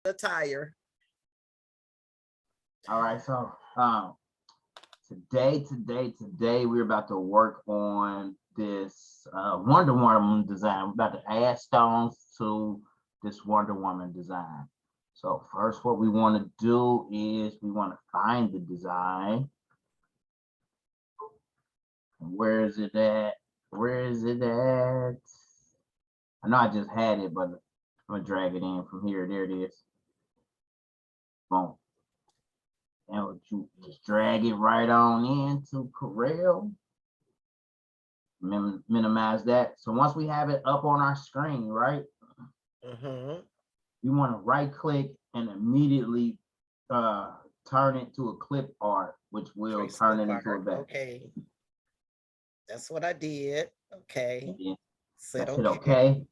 attire. All right, so today we're about to work on this Wonder Woman design. We're about to add stones to this Wonder Woman design. So first, what we want to do is we want to find the design. Where is it at? Where is it at? I know I just had it, but I'm gonna drag it in from here. There it is. Boom. And you just drag it right on into Corel. Minimize that. So once we have it up on our screen, right? You want to right click and immediately turn it to a clip art, which will turn it into a vector. Okay. That's what I did. Okay. Said okay.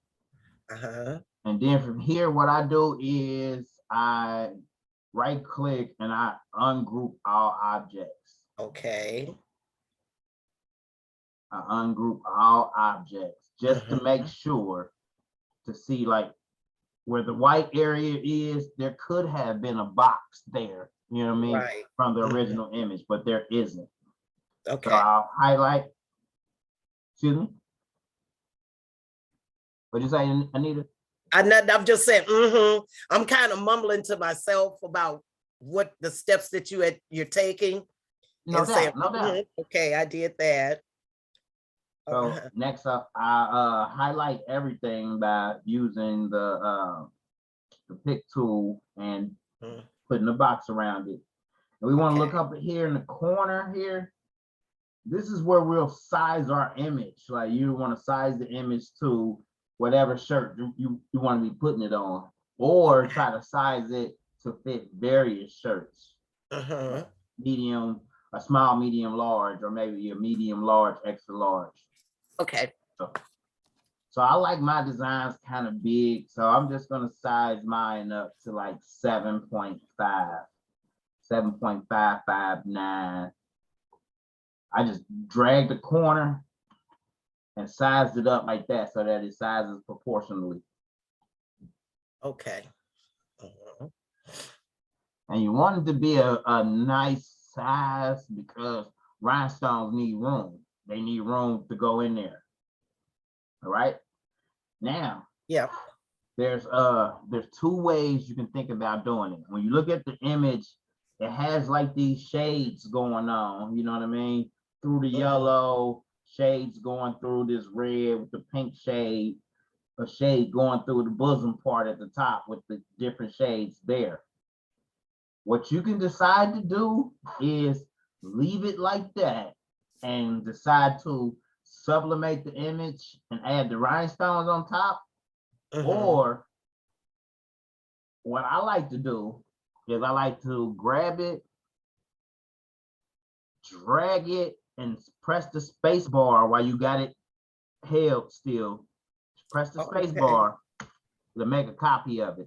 And then from here, what I do is I right click and I ungroup all objects. Okay. I ungroup all objects just to make sure to see like where the white area is, there could have been a box there, you know what I mean? Right. From the original image, but there isn't. Okay. So I'll highlight, excuse me. What'd you say, Anita? I'm just saying, I'm kind of mumbling to myself about what the steps that you're taking. No doubt, no doubt. Okay, I did that. So next up, I highlight everything by using the pick tool and putting the box around it. And we want to look up here in the corner here. This is where we'll size our image. Like you want to size the image to whatever shirt you want to be putting it on, or try to size it to fit various shirts. Medium, a small, medium, large, or maybe a medium, large, extra large. Okay. So I like my designs kind of big, so I'm just gonna size mine up to like 7.5, 7.559. I just drag the corner and sized it up like that so that it sizes proportionally. Okay. And you want it to be a nice size because rhinestones need room. They need room to go in there. All right. Now, there's two ways you can think about doing it. When you look at the image, it has like these shades going on, you know what I mean? Through the yellow, shades going through this red with the pink shade, a shade going through the bosom part at the top with the different shades there. What you can decide to do is leave it like that and decide to sublimate the image and add the rhinestones on top. Or what I like to do is I like to grab it, drag it, and press the space bar while you got it held still. Press the space bar to make a copy of it.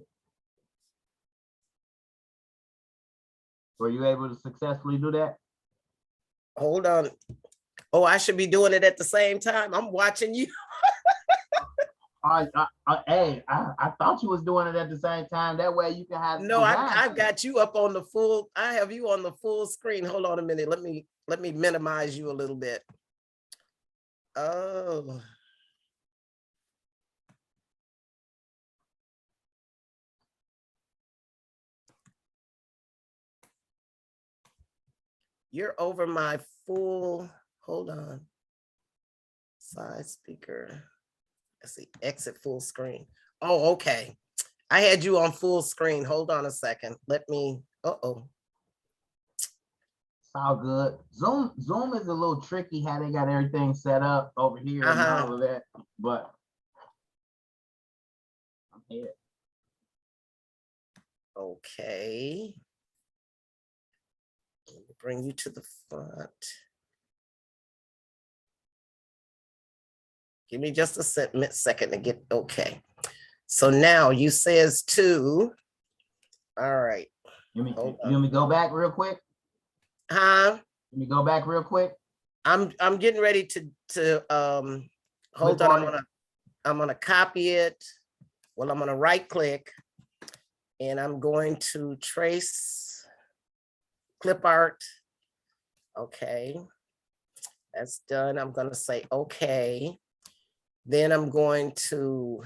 Were you able to successfully do that? Hold on. Oh, I should be doing it at the same time. I'm watching you. I thought you was doing it at the same time. That way you can have. No, I've got you up on the full. I have you on the full screen. Hold on a minute. Let me minimize you a little bit. Oh. You're over my full, hold on. Side speaker. Let's see, exit full screen. Oh, okay. I had you on full screen. Hold on a second. Let me, It's all good. Zoom is a little tricky how they got everything set up over here and all of that, but I'm here. Okay. Let me bring you to the front. Give me just a second to get, okay. So now you says two. All right. You want me to go back real quick? Huh? Let me go back real quick. I'm getting ready to hold on. I'm gonna copy it. Well, I'm gonna right click And I'm going to trace clip art. Okay, that's done. I'm going to say okay. Then I'm going to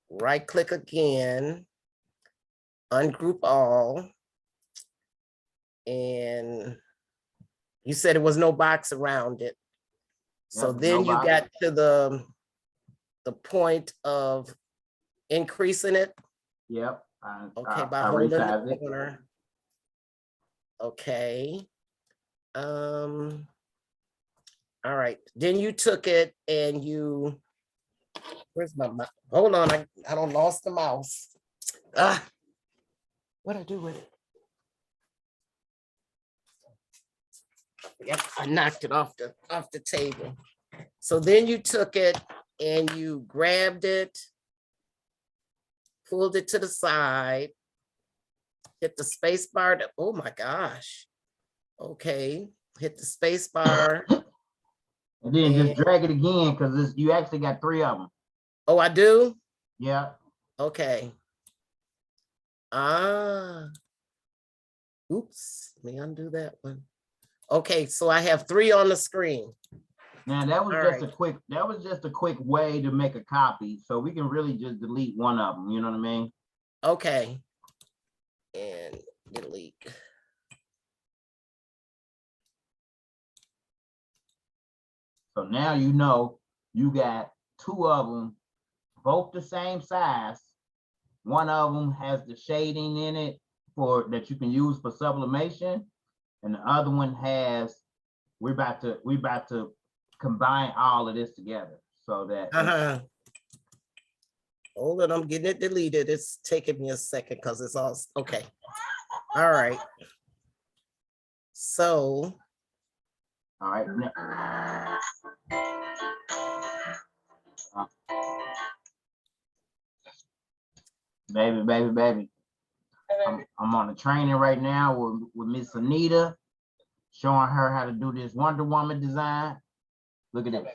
right click again, ungroup all. And you said it was no box around it. So Yep, then no you box. got to the point of increasing it. Yep. Okay, by I holding the resized it. corner. Okay. All right. Then you took it and you, where's my mouse? Hold on, I don't lost the mouse. Ah, what'd I do with it? Yep, I knocked it off the table. So then you took it and you grabbed it, pulled it to the side, hit the space bar. Oh my gosh. Okay, hit the space bar. And then just drag it again because you actually got 3 of them. Oh, I do? Yeah. Okay. Ah. Oops, let me undo that one. Okay, so I have 3 on the screen. Now that was All just right. a quick way to make a copy. So we can really just delete one of them, you know what I mean? Okay. And delete. So now you know you got 2 of them, both the same size. One of them has the shading in it for that you can use for sublimation, and the other one has. We're about to combine all of this together so that. Hold on, I'm getting it deleted. It's taking me a second because it's all okay. All right. So. All right. Baby. I'm on a training right now with Miss Anita, showing her how to do this Wonder Woman design. Look at this.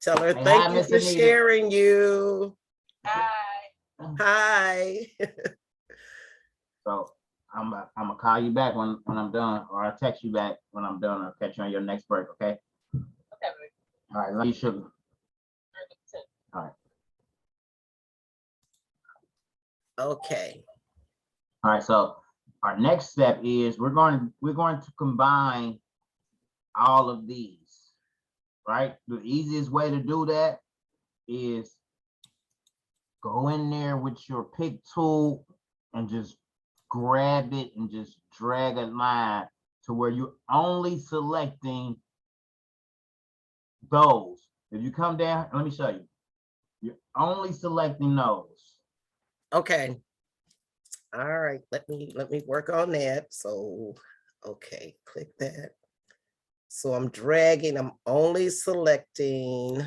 Tell her thank you for sharing you. Hi. Hi. So I'm gonna call you back when I'm done, or I'll text you back when I'm done. I'll catch you on your next break, okay? Okay. All right, love you, sugar. All right. Okay. All right, so our next step is we're going to combine all of these, right? The easiest way to do that is go in there with your pick tool and just grab it and just drag a line to where you're only selecting those. If you come down, let me show you. You're only selecting those. Okay. All right, let me work on that. So, okay, click that. So I'm dragging, I'm only selecting.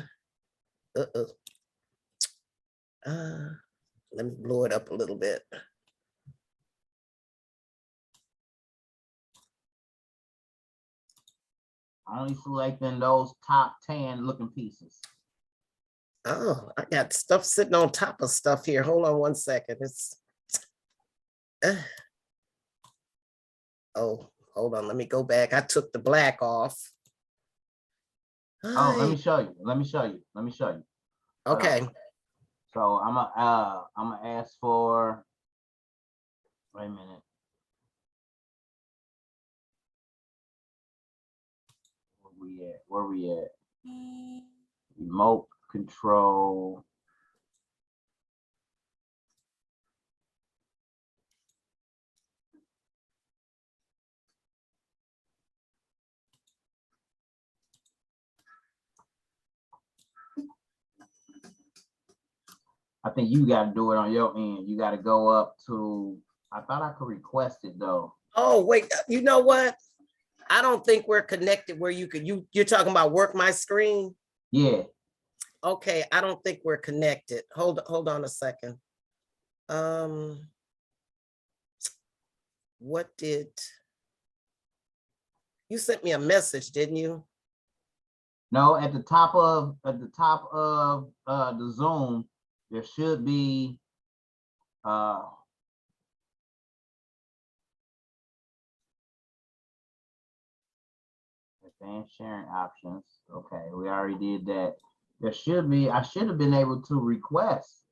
Let me blow it up a little bit. Only selecting those top 10 looking pieces. Oh, I got stuff sitting on top of stuff here. Hold on one second. It's oh, hold on. Let me go back. I took the black off. Oh, let me show you. Okay. So I'm gonna ask for. Wait a minute. Where we at? Remote control. I think you got to do it on your end. You got to go up to. I thought I could request it though. Oh wait, you know what? I don't think we're connected where you could. You're talking about work my screen. Yeah. Okay, I don't think we're connected. Hold on a second. What did you sent me a message, didn't you? No, at the top of the Zoom, there should be advanced sharing options. Okay, we already did that. There should be, I should have been able to request.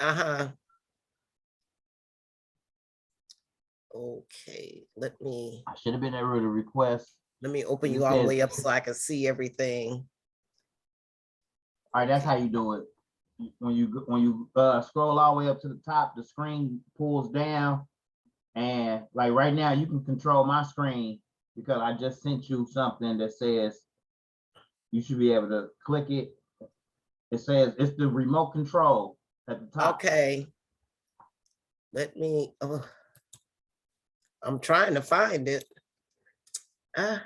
Uh-huh. Okay, I should have been able to request. let me open It you all the says- way up so I can see everything. All right, that's how you do it. When you scroll all the way up to the top, the screen pulls down, and like right now, you can control my screen because I just sent you something that says you should be able to click it. It says it's the remote control at the top. Okay. Let me, I'm trying to find it. Ah,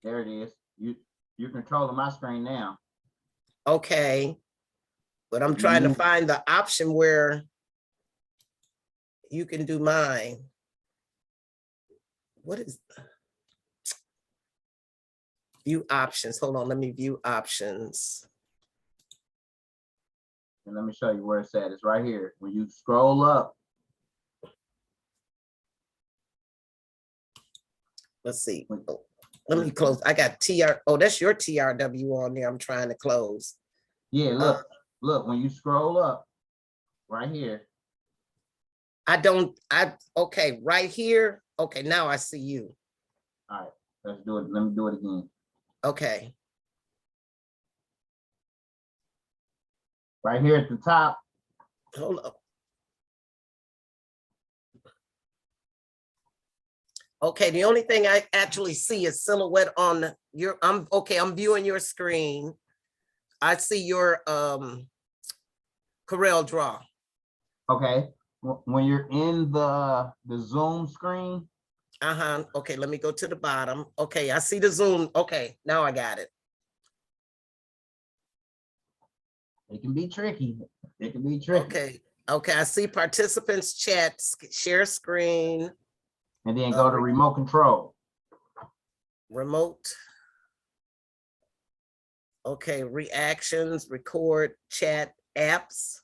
There it is. You're controlling my screen now. okay. But I'm trying to find the option where you can do mine. What is view options? Hold on, let me view options. And let me show you where it's at. It's right here. When you scroll up. Let's see. Oh, let me close. I got TR. Oh, that's your TRW on there. I'm trying to close. Yeah, look, when you scroll up right here. Okay, right here. Okay, now I see you. All right, let's do it. Let me do it again. Okay. Right here at the top. Hold up. Okay, the only thing I actually see is silhouette on your, I'm viewing your screen. I see your CorelDraw. Okay, when you're in the Zoom screen. Uh-huh, okay, let me go to the bottom. Okay, I see the Zoom. Okay, now I got it. It can be tricky. It can be tricky. Okay, I see participants chat, share screen. And then go to remote control. Remote. Okay, reactions, record, chat, apps.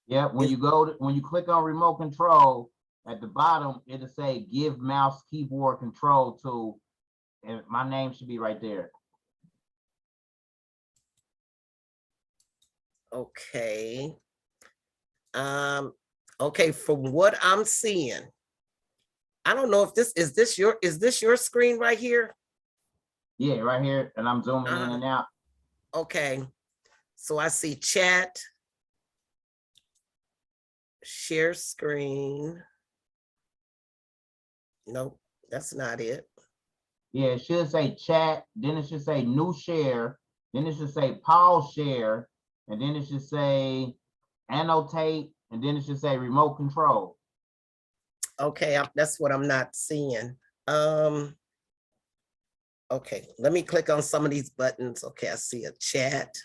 Yeah, when you click on remote control, at the bottom, it'll say give mouse keyboard control to, and my name should be right there. Okay. Okay, from what I'm seeing, I don't know if is this your screen right here? Yeah, right here, and I'm zooming in and out. Okay, so I see chat, share screen. Nope, that's not it. Yeah, it should say chat, then it should say new share, then it should say pause share, and then it should say annotate, and then it should say remote control. Okay, that's what I'm not seeing. Okay, let me click on some of these buttons. Okay, I see a chat.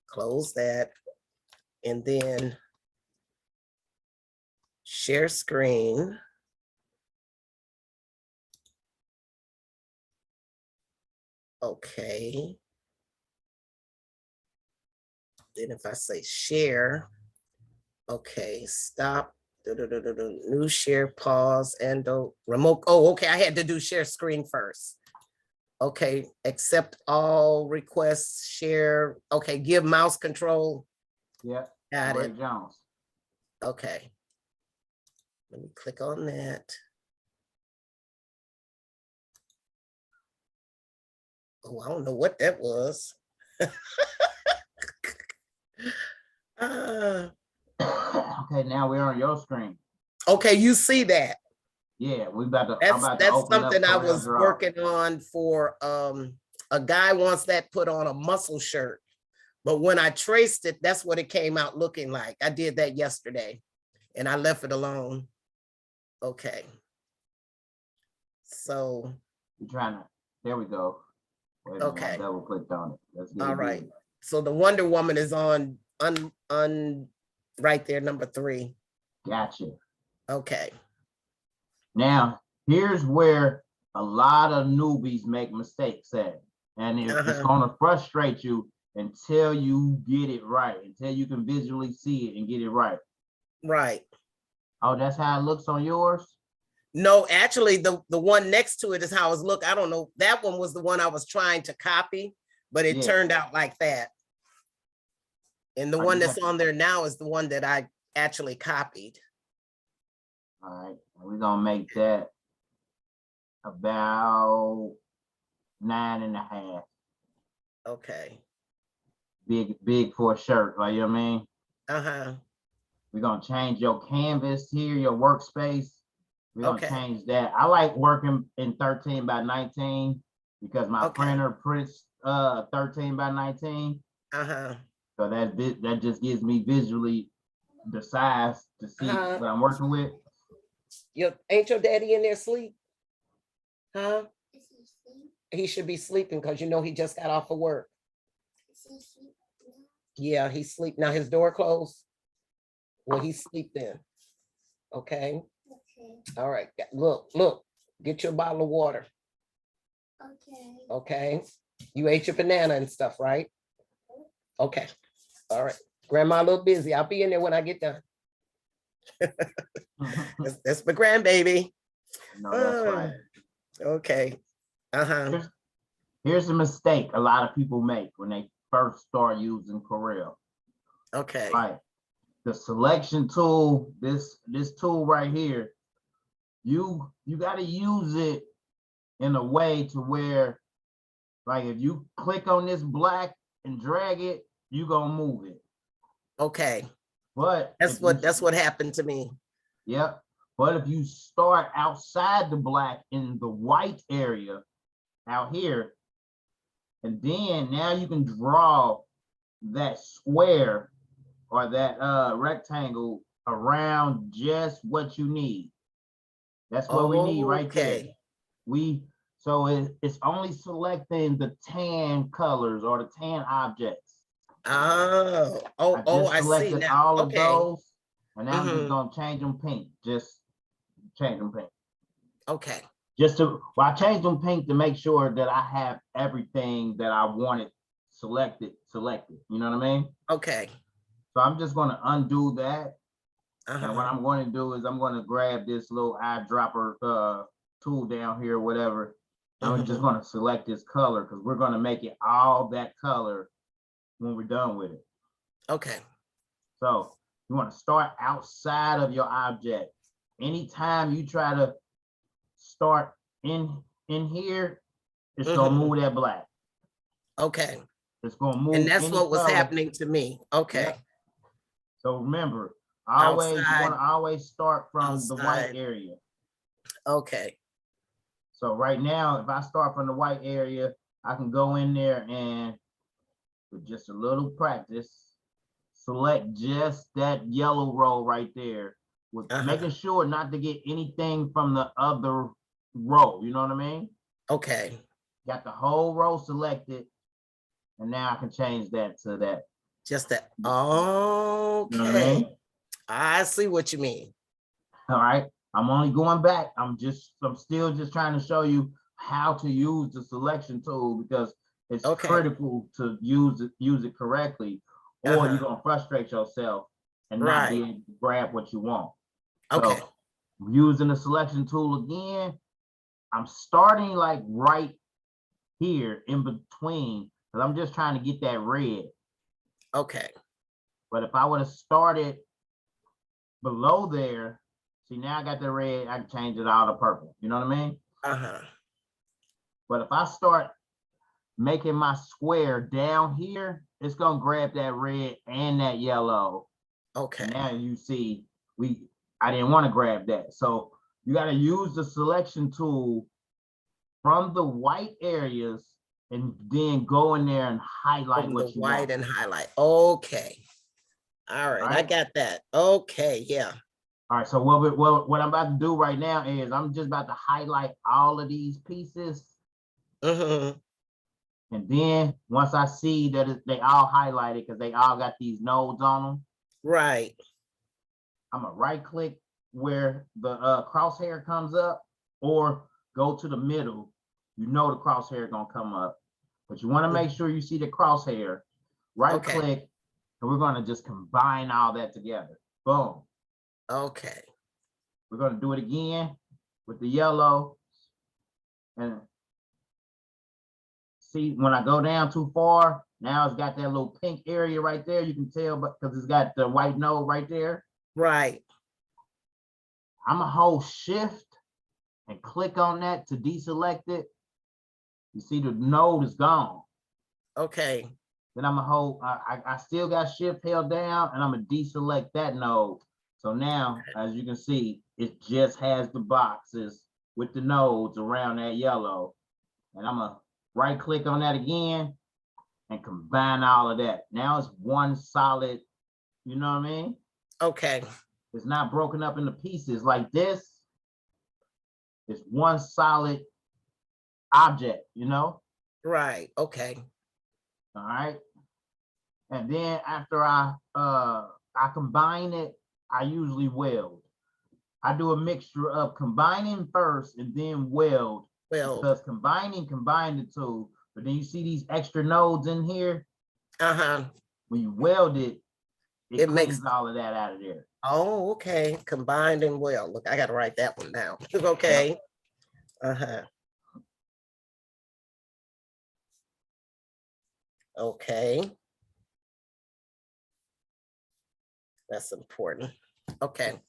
Close that. And then share screen. Okay. Then if I say share, okay, stop. New share, pause, and remote. Oh, okay, I had to do share screen first. Okay, accept all requests, share. Okay, give mouse control. Yeah, got Ray it. Jones. Okay, let me click on that. Oh, I don't know what that was. Okay, now we're on your screen. Okay, you see that. Yeah, we about to. That's something I was working on for a guy wants that put on a muscle shirt. But when I traced it, that's what it came out looking like. I did that yesterday and I left it alone. Okay. So you're trying to, there we go. Wait a minute, I double clicked on it. Let's get all right. So the Wonder Woman is on right there, number 3. Gotcha. Okay. Now, here's where a lot of newbies make mistakes at. And it's going to frustrate you until you get it right, until you can visually see it and get it right. Right. Oh, that's how it looks on yours? No, actually, the one next to it is how it's look. I don't know. That one was the one I was trying to copy, but it turned out like that. And the one that's on there now is the one that I actually copied. All right, we're gonna make that about 9.5. Okay. Big for a shirt, like, you know what I mean? Uh-huh. We're gonna change your canvas here, your workspace. We're gonna Okay. change that. I like working in 13 by 19 because my printer prints 13 by 19. Uh-huh. So that just gives me visually the size to see what I'm working with. Ain't your daddy in there asleep? Huh? He should be sleeping because you know he just got off of work. Yeah, he's asleep. Now his door closed. Well, he's asleep then. Okay. All right. Look, get your bottle of water. Okay. You ate your banana and stuff, right? Okay. All right. Grandma a little busy. I'll be in there when I get done. That's my grandbaby. No, that's right. Okay. Uh-huh. Here's a mistake a lot of people make when they first start using Corel. Okay. Right. The selection tool, this tool right here, you got to use it in a way to where, like, if you click on this black and drag it, you gonna move it. Okay. But that's what happened to me. Yep. But if you start outside the black in the white area out here, and then now you can draw that square or that rectangle around just what you need. That's what we need right there. So it's only selecting the tan colors or the tan objects. I see now. All of those, and now I'm just gonna change them pink. Just change them pink. Okay. I changed them pink to make sure that I have everything that I wanted selected. You know what I mean? Okay. So I'm just gonna undo that. And what I'm going to do is I'm going to grab this little eyedropper tool down here, whatever. I'm just going to select this color because we're going to make it all that color when we're done with it. Okay. So you want to start outside of your object. Anytime you try to start in here, it's going to move that black. Okay. It's going to move. And that's what was happening to me. Okay. Yeah. So remember, you want to always start from the white area. Okay. So right now, if I start from the white area, I can go in there and with just a little practice, select just that yellow row right there, with making sure not to get anything from the other row. You know what I mean? Okay. Got the whole row selected, and now I can change that to that. Just that. Okay. You know what I mean? I see what you mean. All right. I'm only going back. I'm still just trying to show you how to use the selection tool because it's critical to use it correctly, or you're gonna frustrate yourself and not be able to grab what you want. Okay. So using the selection tool again, I'm starting like right here in between because I'm just trying to get that red. Okay. But if I would have started below there, see, now I got the red, I can change it all to purple. You know what I mean? But if I start making my square down here, it's gonna grab that red and that yellow. Okay. And now you see, I didn't want to grab that. So you got to use the selection tool from the white areas and then go in there and highlight what you want. And highlight. Okay. All right. I got that. Okay. Yeah. All right. So what I'm about to do right now is I'm just about to highlight all of these pieces. And then once I see that they all highlighted because they all got these nodes on them. Right. I'm gonna right click where the crosshair comes up or go to the middle. You know the crosshair gonna come up, but you want to make sure you see the crosshair. right click, and we're gonna just combine all that together. Boom. Okay. We're gonna do it again with the yellow. And see, when I go down too far, now it's got that little pink area right there. You can tell, but because it's got the white node right there. Right. I'm gonna hold shift and click on that to deselect it. You see the node is gone. Okay. Then I'm gonna hold, I still got shift held down, and I'm gonna deselect that node. So now, as you can see, it just has the boxes with the nodes around that yellow. And I'm gonna right click on that again and combine all of that. Now it's one solid, you know what I mean? Okay. It's not broken up into pieces like this. It's one solid object, you know? Right. Okay. All right. And then after I combine it, I usually weld. I do a mixture of combining first and then weld. Well, Because combine the two, but then you see these extra nodes in here. When you weld it, it cleans all of that out of there. Oh, okay. Combined and well. Look, I gotta write that one down. Okay. Yep. Okay. That's important. Okay.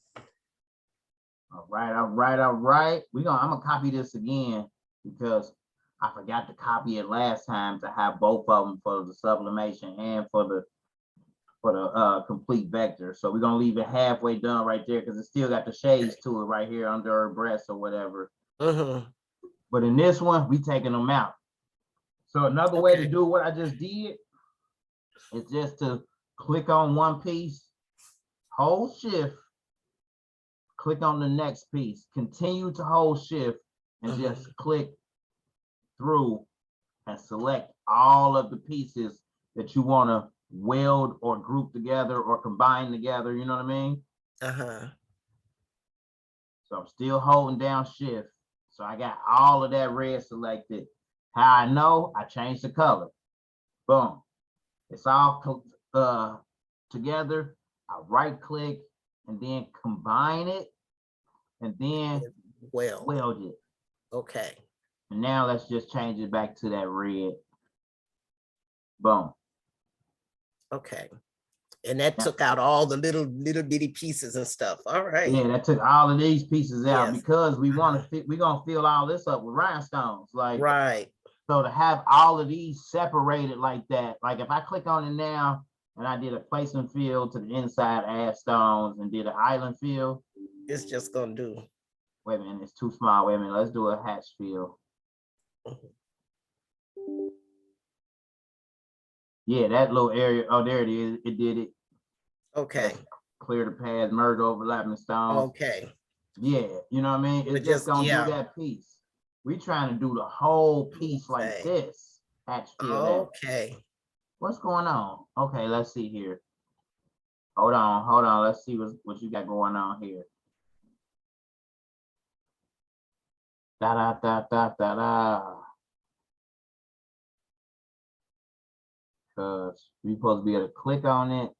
All right. I'm gonna copy this again because I forgot to copy it last time to have both of them for the sublimation and for the complete vector. So we're gonna leave it halfway done right there because it still got the shades to it right here under her breast or whatever. But in this one, we taking them out. So another way to do what I just did is just to click on one piece, hold shift, click on the next piece, continue to hold shift, and just click through and select all of the pieces that you want to weld or group together or combine together, you know what I mean? So I'm still holding down shift. So I got all of that red selected. How I know? I changed the color. Boom. It's all together. I right click and then combine it and then weld it. Okay. And now let's just change it back to that red. Boom. Okay. And that took out all the little bitty pieces and stuff. All right. Yeah, that took all of these pieces out because we're gonna fill all this up with rhinestones. Like, right. So to have all of these separated like that, like if I click on it now and I did a placement fill to the inside, add stones, and did an island fill, it's just gonna do. Wait a minute, it's too small. Wait a minute, let's do a hatch fill. Yeah, that little area. Oh, there it is. It did it. Okay. Clear the paths, merge overlapping stones. Okay. Yeah, you know what I mean? It's just gonna do that piece. We trying to do the whole piece like this. Hatch fill. Okay. What's going on? Okay, let's see here. Hold on. Let's see what you got going on here. Because we're supposed to be able to click on it.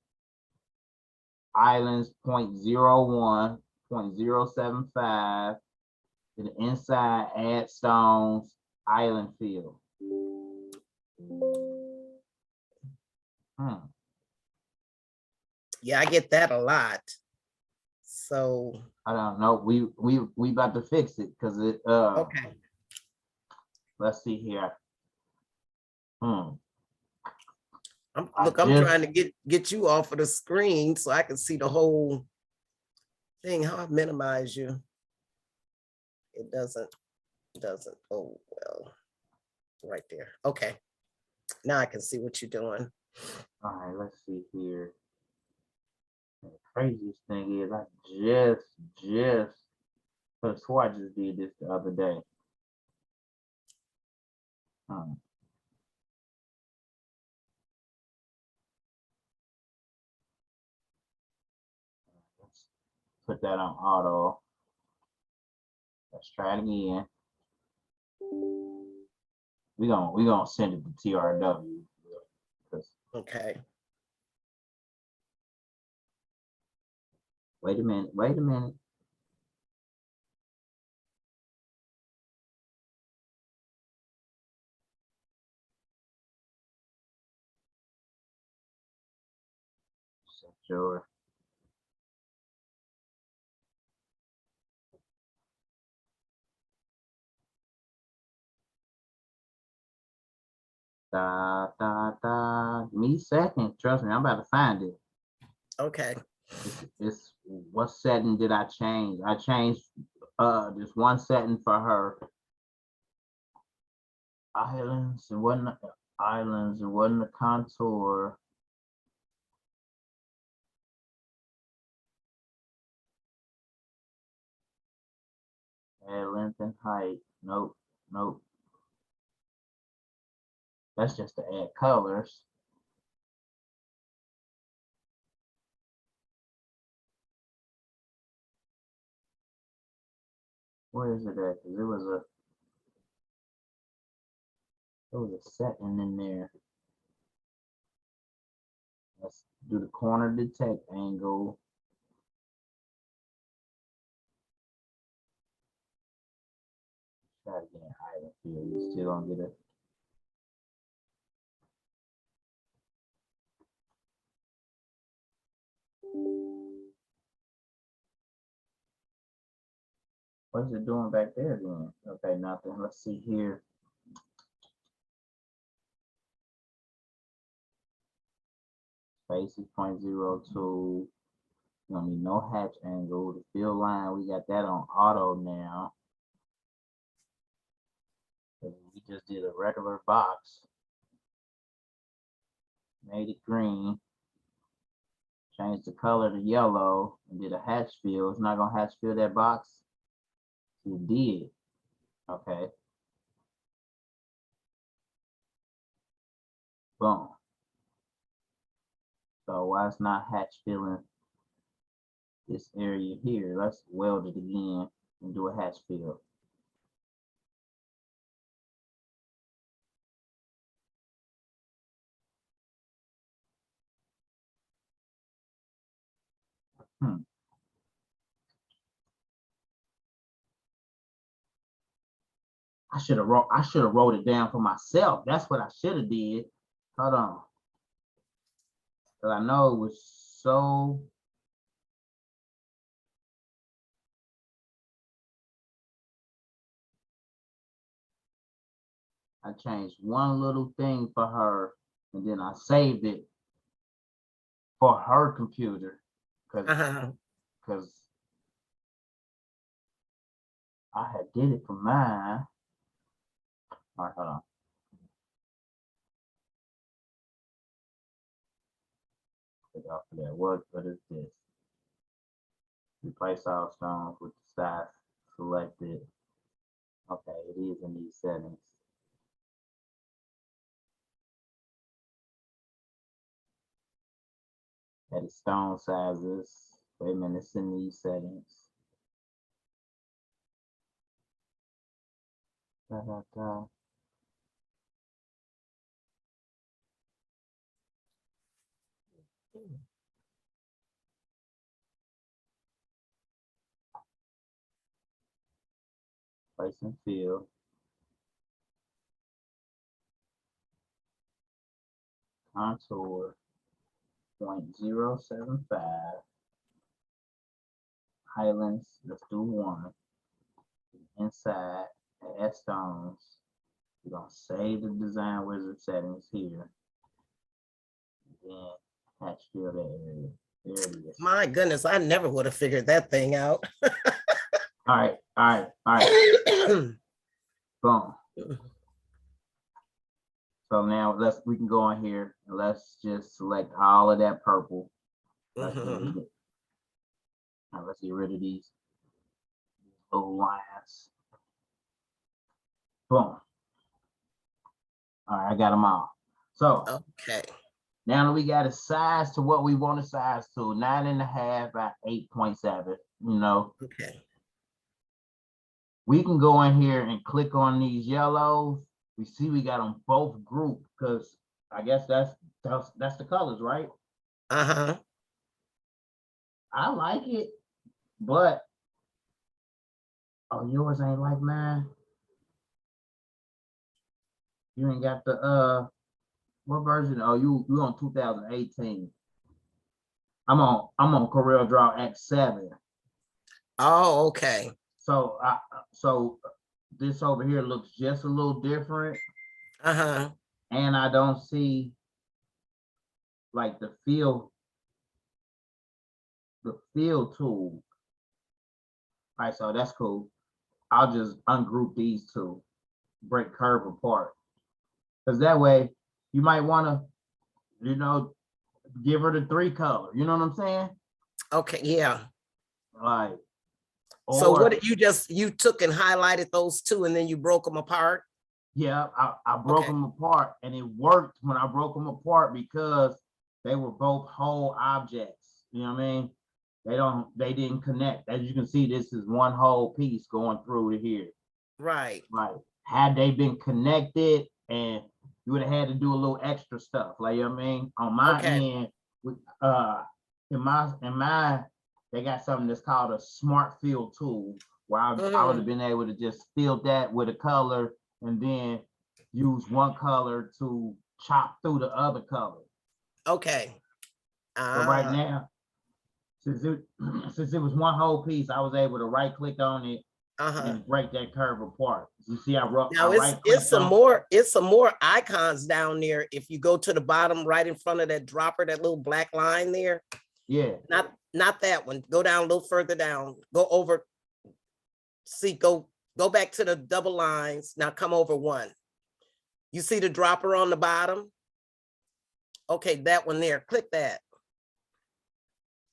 Islands 0.01, 0.075. To the inside, add stones, island fill. Yeah, I get that a lot. So I don't know. We about to fix it because it okay. Let's see here. I'm trying to get you off of the screen so I can see the whole thing. How I minimize you. It doesn't. Oh, well, right there. Okay. Now I can see what you're doing. All right, let's see here. The craziest thing is I just I swore I just did this the other day. Let's put that on auto. Let's try it again. We gonna send it to TRW because Okay. Wait a minute, wait a minute. Sure. Me second. Trust me, I'm about to find it. Okay. It's what setting did I change? I changed just one setting for her. Islands. It wasn't islands. It wasn't the contour. Add length and height. Nope. Nope. That's just to add colors. Where is it at? Because there was a setting in there. Let's do the corner detect angle. Try to get an island field. You still don't get it. What is it doing back there then? Okay, nothing. Let's see here. Space is 0.02. You don't need no hatch angle. The fill line, we got that on auto now. We just did a regular box. Made it green. Changed the color to yellow and did a hatch fill. It's not gonna hatch fill that box. It did. Okay. Boom. So why it's not hatch filling this area here? Let's weld it again and do a hatch fill. I should have wrote it down for myself. That's what I should have did. Hold on. Cause I know it was so. I changed one little thing for her and then I saved it for her computer. Cause I had did it for mine. All right, hold on. Off of that. What is this? Replace all stones with the size selected. Okay, it is in these settings. Edit stone sizes. Wait a minute, it's in these settings. Place and fill. Contour 0.075. Highlands, let's do 1. Inside, add stones. We're gonna save the design wizard settings here. Then hatch fill that area. There it is. My goodness, I never would have figured that thing out. All right. Boom. So now we can go on here and let's just select all of that purple. Let's delete it. Now let's get rid of these little lines. Boom. All right, I got them all. So okay. Now that we got a size to what we want to size to, 9.5 by 8.7, you know. Okay. We can go in here and click on these yellows. We see we got them both grouped because I guess that's the colors, right? Uh-huh. I like it, but oh, yours ain't like mine. You ain't got the what version? Oh, you on 2018. I'm on CorelDraw X7. Oh, okay. So so this over here looks just a little different, Uh-huh. and I don't see like the fill tool. All right, so that's cool. I'll just ungroup these two, break curve apart, because that way you might want to, give her the 3 color. You know what I'm saying? Okay, yeah. Like, So what or did you took and highlighted those two and then you broke them apart? yeah, I broke Okay. them apart, and it worked when I broke them apart because they were both whole objects. You know what I mean? They didn't connect. As you can see, this is one whole piece going through to here. Right. Like, had they been connected, and you would have had to do a little extra stuff. Like, you know what I mean? On my Okay. end, in my they got something that's called a smart fill tool, where I would have been able to just fill that with a color and then use one color to chop through the other color. Okay. But right now, since it was one whole piece, I was able to right click on it and break that curve apart. You see, I Now right it's some more icons down there. If you go to the bottom right in front of that dropper, that little black line there. Yeah. Not that one. Go down a little further down. Go over. See, go back to the double lines. Now come over one. You see the dropper on the bottom? Okay, that one there. Click that.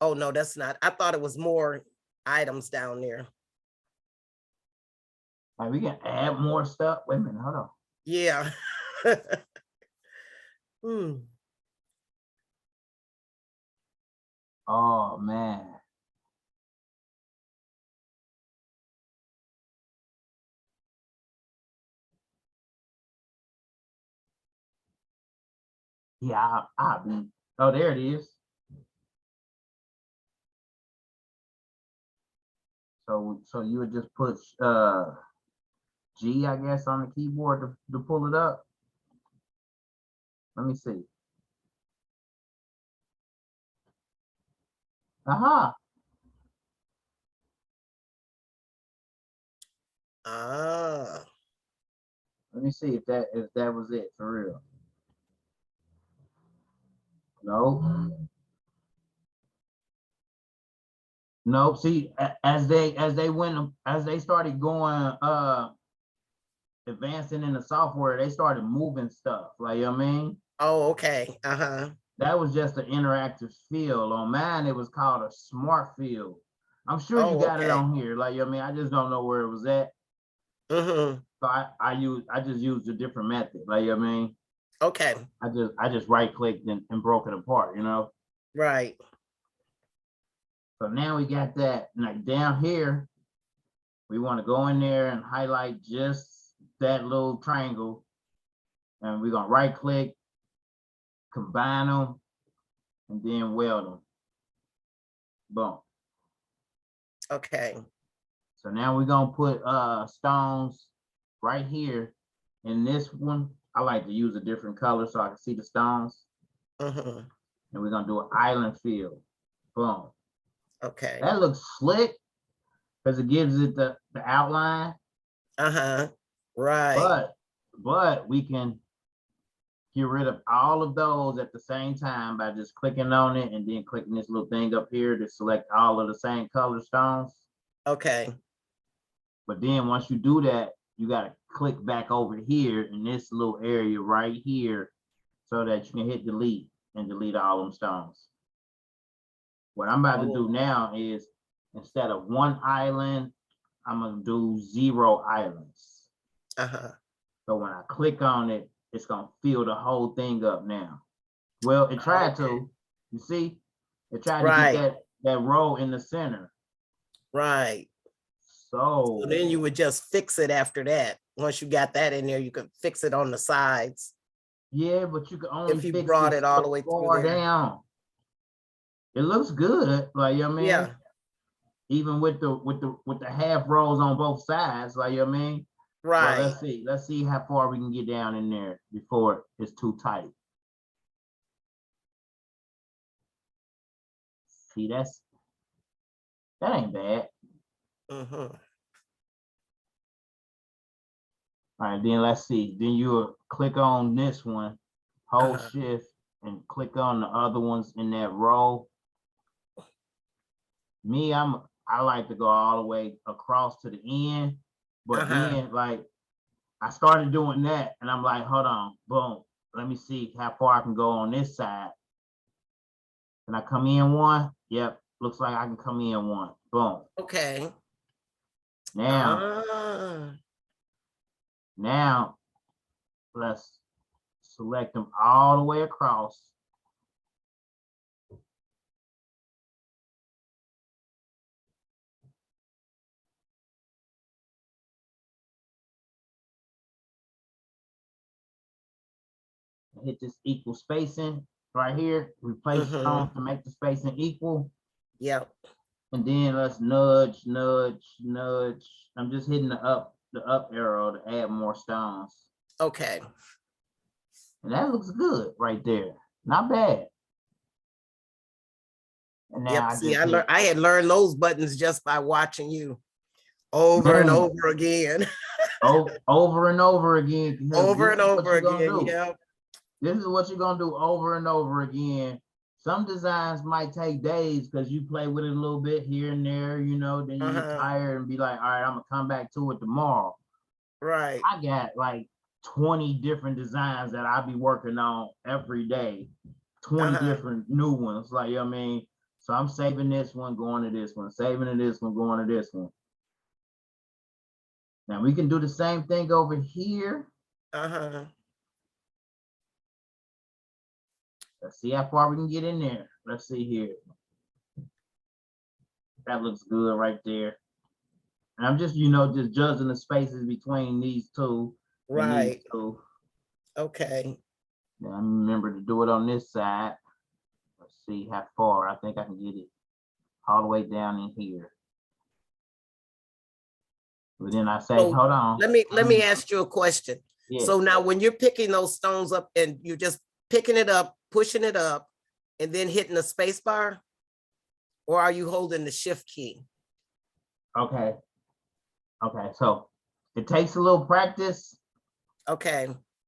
Oh no, that's not. I thought it was more items down there. Like, we can add more stuff. Wait a minute, hold on. Yeah. Oh man. Yeah, oh, there it is. So you would just push G, I guess, on the keyboard to pull it up. Let me see. Aha. Let me see if that was it for real. No. Nope. See, as they started going advancing in the software, they started moving stuff. Like, you know what I mean? Oh, okay. That was just an interactive field. On mine, it was called a smart field. I'm sure you got it on here. Like, you know what I mean? I just don't know where it was at. So I just used a different method. Like, you know what I mean? Okay. I just right clicked and broke it apart, Right. So now we got that. Like, down here, we want to go in there and highlight just that little triangle. And we're gonna right click, combine them, and then weld them. Boom. Okay. So now we're gonna put stones right here. In this one, I like to use a different color so I can see the stones. And we're gonna do an island fill. Boom. Okay. That looks slick because it gives it the outline. Right. But we can get rid of all of those at the same time by just clicking on it and then clicking this little thing up here to select all of the same color stones. Okay. But then once you do that, you got to click back over here in this little area right here so that you can hit delete and delete all them stones. What I'm about to do now is, instead of one island, I'm gonna do 0 islands. So when I click on it, it's gonna fill the whole thing up now. Well, it tried to. You see, it tried to get that row in the center. Right. So then you would just fix it after that. Once you got that in there, you could fix it on the sides. Yeah, but you can only If you fix brought it it all the so way through far there. down. It looks good, like, you know what I mean? Yeah, Even with the half rows on both sides, like, you know what I mean? But right. let's see how far we can get down in there before it's too tight. See, that ain't bad. Mm-hmm. All right, then let's see. Then you'll click on this one, hold shift, and click on the other ones in that row. Me, I like to go all the way across to the end, but then like I started doing that and I'm like, hold on, boom. Let me see how far I can go on this side. Can I come in one? Yep, looks like I can come in one. Boom. Okay. Now let's select them all the way across. Hit this equal spacing right here. Replace stones to make the spacing equal. Yep. And then let's nudge, nudge, nudge. I'm just hitting the up arrow to add more stones. Okay. And that looks good right there. Not bad. And now Yep. See, I had learned those buttons just by watching you over and over again. Over and over again. Over and over again. Yep. This is what you're gonna do over and over again. Some designs might take days because you play with it a little bit here and there, you know, then you get tired and be like, all right, I'm gonna come back to it tomorrow. Right. I got like 20 different designs that I'll be working on every day. 20 different new ones, like, you know what I mean? So I'm saving this one, going to this one, saving to this one, going to this one. Now we can do the same thing over here. Let's see how far we can get in there. Let's see here. That looks good right there. And I'm just, you know, just judging the spaces between these two. Right. These two. Okay. Now remember to do it on this side. Let's see how far. I think I can get it all the way down in here. But then I say, hold on. Let me ask you a question. Yeah. So now when you're picking those stones up and you're just picking it up, pushing it up, and then hitting the space bar, or are you holding the shift key? Okay. Okay, so it takes a little practice. Okay.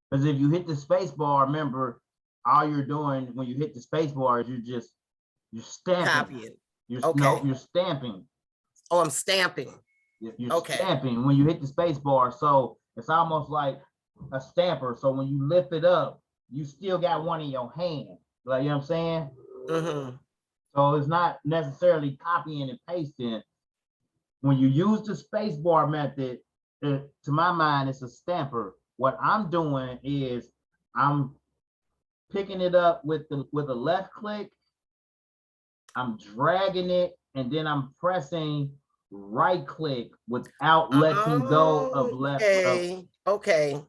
Because if you hit the space bar, remember, all you're doing when you hit the space bar is you're stamping. Copying. You're stamping. Oh, I'm stamping. You're stamping when you hit the space bar. So it's almost like a stamper. So when you lift it up, you still got one in your hand. Like, you know what I'm saying? So it's not necessarily copying and pasting. When you use the space bar method, to my mind, it's a stamper. What I'm doing is I'm picking it up with a left click. I'm dragging it, and then I'm pressing right click without letting go of left. Okay.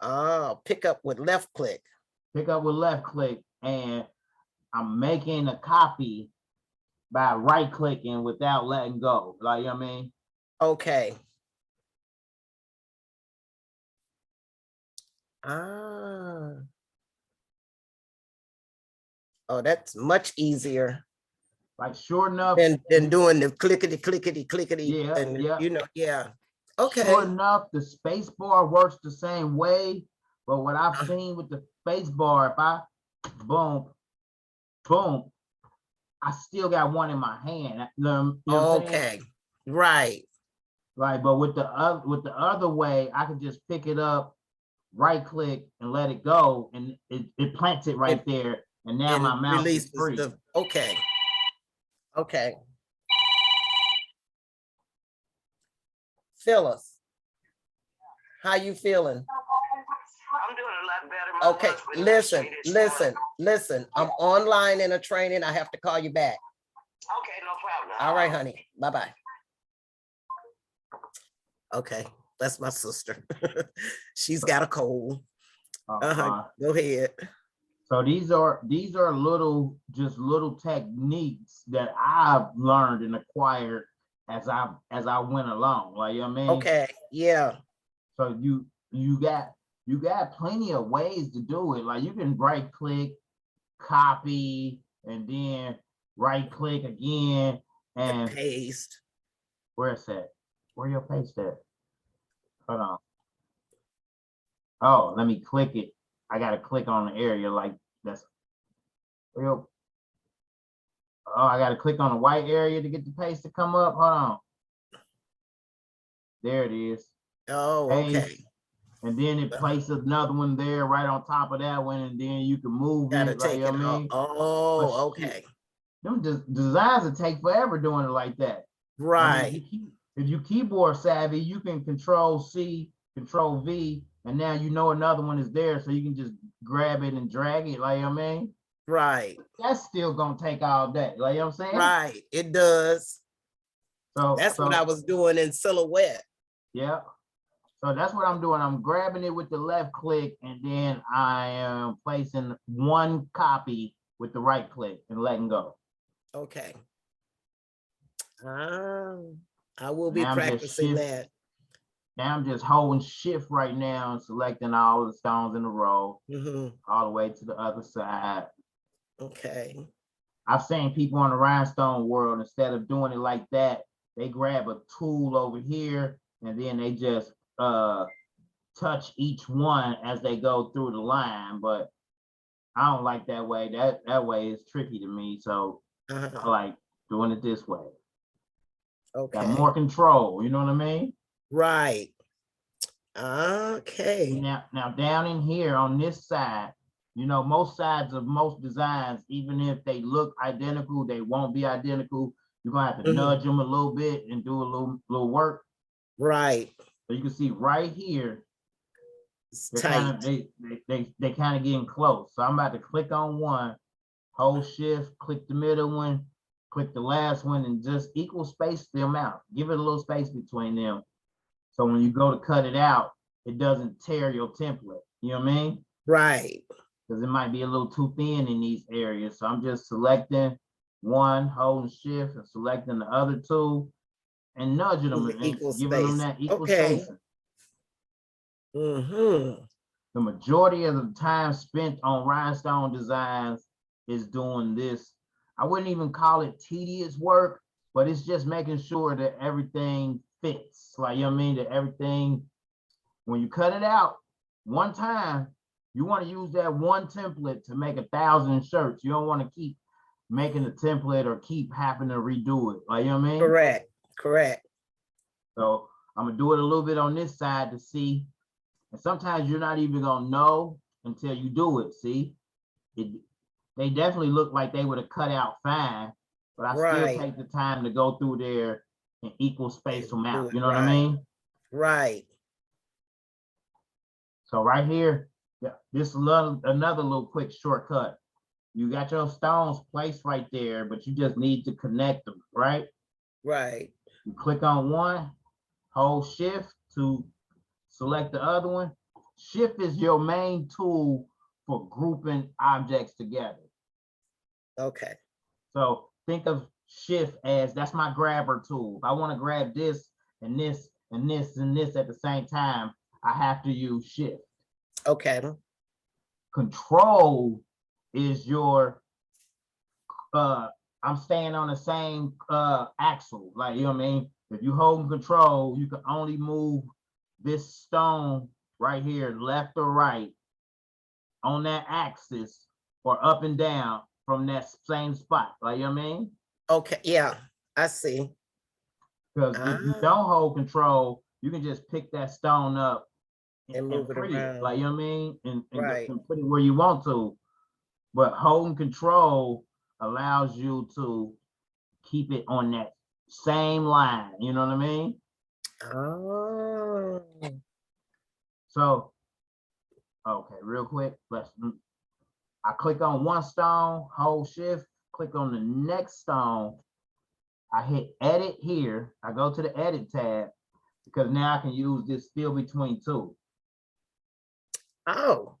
Oh, pick up with left click. Pick up with left click, and I'm making a copy by right clicking without letting go. Like, you know what I mean? Okay. Oh, that's much easier. Like, sure enough. Than doing the clickety, clickety, clickety. Yeah, and, yeah. You know, yeah. Okay. Sure enough, the space bar works the same way. But what I've seen with the space bar, if I boom, boom, I still got one in my hand. You know okay. Right. Right, but with the other way, I can just pick it up, right click, and let it go, and it plants it right there. And now my mouse is free. Okay. Okay. Phyllis, how you feeling? I'm doing a lot better. Okay, listen. I'm online in a training. I have to call you back. Okay, no problem. All right, honey. Bye-bye. Okay, that's my sister. She's got a cold. Go ahead. So these are just little techniques that I've learned and acquired as I went along. Like, you know what I mean? Okay. Yeah. So you got plenty of ways to do it. Like, you can right click, copy, and then right click again and paste. Where's that? Where your paste at? Hold on. Oh, let me click it. I gotta click on the area like that's real. Oh, I gotta click on the white area to get the paste to come up. Hold on. There it is. Oh, okay. Paste. And then it places another one there right on top of that one, and then you can move it. Like, you know what I mean? Oh, okay. Them designs will take forever doing it like that. Right. I mean, if you keyboard savvy, you can Control C, Control V, and now you know another one is there, so you can just grab it and drag it. Like, you know what I mean? Right. That's still gonna take all day. Like, you know what I'm saying? Right. It does. So that's what I was doing in Silhouette. Yeah. So that's what I'm doing. I'm grabbing it with the left click, and then I am placing one copy with the right click and letting go. Okay. I will be practicing that. Now I'm just holding shift right now and selecting all the stones in a row, all the way to the other side. Okay. I've seen people on the rhinestone world, instead of doing it like that, they grab a tool over here and then they just touch each one as they go through the line. But I don't like that way. That way is tricky to me. So I like doing it this way. Okay. Got more control, you know what I mean? Right. Okay. Now down in here on this side, you know, most sides of most designs, even if they look identical, they won't be identical. You're gonna have to nudge them a little bit and do a little work. Right. So you can see right here, they kind of getting close. So I'm about to click on one, hold shift, click the middle one, click the last one, and just equal space them out. Give it a little space between them. So when you go to cut it out, it doesn't tear your template. You know what I mean? Right. Because it might be a little too thin in these areas. So I'm just selecting one, holding shift, and selecting the other two, and nudging them and giving them that equal space. The majority of the time spent on rhinestone designs is doing this. I wouldn't even call it tedious work, but it's just making sure that everything fits. Like, you know what I mean? That everything, when you cut it out one time, you want to use that one template to make 1,000 shirts. You don't want to keep making a template or keep having to redo it. Like, you know what I mean? Correct. Correct. So I'm gonna do it a little bit on this side to see. And sometimes you're not even gonna know until you do it. See, they definitely look like they would have cut out fine, but I still take the time to go through there and equal space them out. You know what I mean? Right. So right here, this is another little quick shortcut. You got your stones placed right there, but you just need to connect them, right? Right. You click on one, hold shift to select the other one. Shift is your main tool for grouping objects together. Okay. So think of shift as, that's my grabber tool. If I want to grab this and this and this and this at the same time, I have to use shift. Okay. Control is your, I'm staying on the same axle. Like, you know what I mean? If you hold control, you can only move this stone right here, left or right, on that axis, or up and down from that same spot. Like, you know what I mean? Okay, yeah, I see. Because if you don't hold control, you can just pick that stone up and move it around. Like, you know what I mean? And put it where you want to. But holding control allows you to keep it on that same line. You know what I mean? Oh. So, okay, real quick, I click on one stone, hold shift, click on the next stone. I hit edit here. I go to the edit tab because now I can use this fill between two. Oh,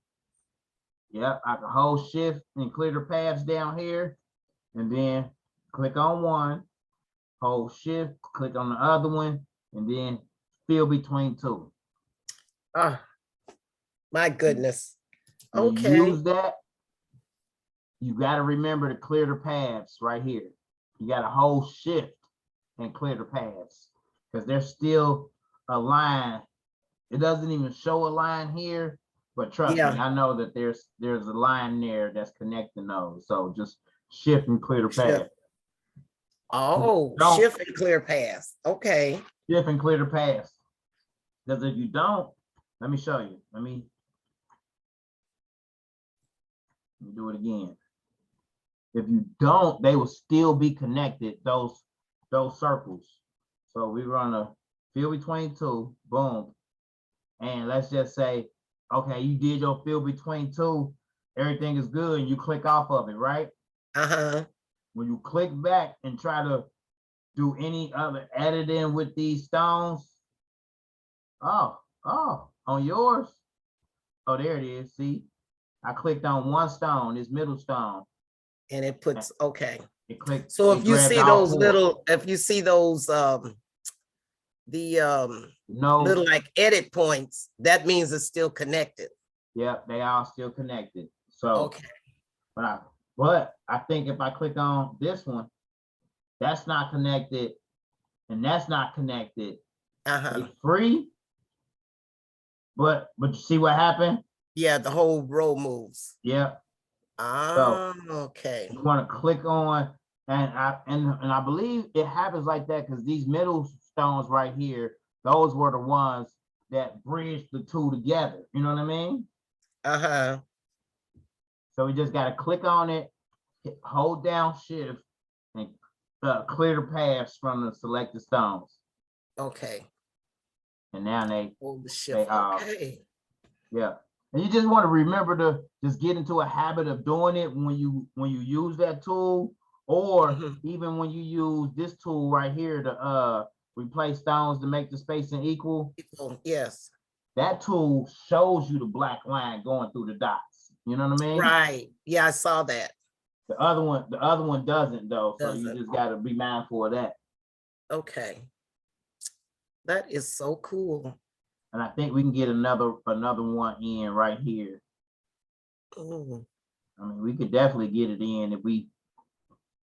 Yep, I can hold shift and clear the paths down here, and then click on one, hold shift, click on the other one, and then fill between two. Ah, my goodness. When Okay. you use that, you got to remember to clear the paths right here. You got to hold shift and clear the paths because there's still a line. It doesn't even show a line here, but trust me, I know that there's a line there that's connecting those. So just shift and clear the path. Oh, shift and clear paths. Okay. Shift and clear the paths. Because if you don't, let me show you. Let me do it again. If you don't, they will still be connected, those circles. So we're gonna fill between two, boom. And let's just say, okay, you did your fill between two, everything is good, and you click off of it, right? Uh-huh. When you click back and try to do any other editing with these stones, oh, on yours, oh, there it is, see? I clicked on one stone, this middle stone. And it puts, okay. It clicked. So if you see those little, if you see those, little like edit points, that means it's still connected. Yep, they are still connected. So, okay. But I think if I click on this one, that's not connected, and that's not connected. It's free, but you see what happened? Yeah, the whole row moves. Yep. So, okay. You want to click on, and I believe it happens like that because these middle stones right here, those were the ones that bridged the two together. You know what I mean? So we just got to click on it, hold down shift, and clear the paths from the selected stones. Okay. And now they hold the shift. Okay. Yeah. And you just want to remember to just get into a habit of doing it when you use that tool, or even when you use this tool right here to replace stones to make the spacing equal. Yes. That tool shows you the black line going through the dots. You know what I mean? Right. Yeah, I saw that. The other one doesn't though. So you just got to be mindful of that. Okay. That is so cool. And I think we can get another one in right here. Ooh. I mean, we could definitely get it in if we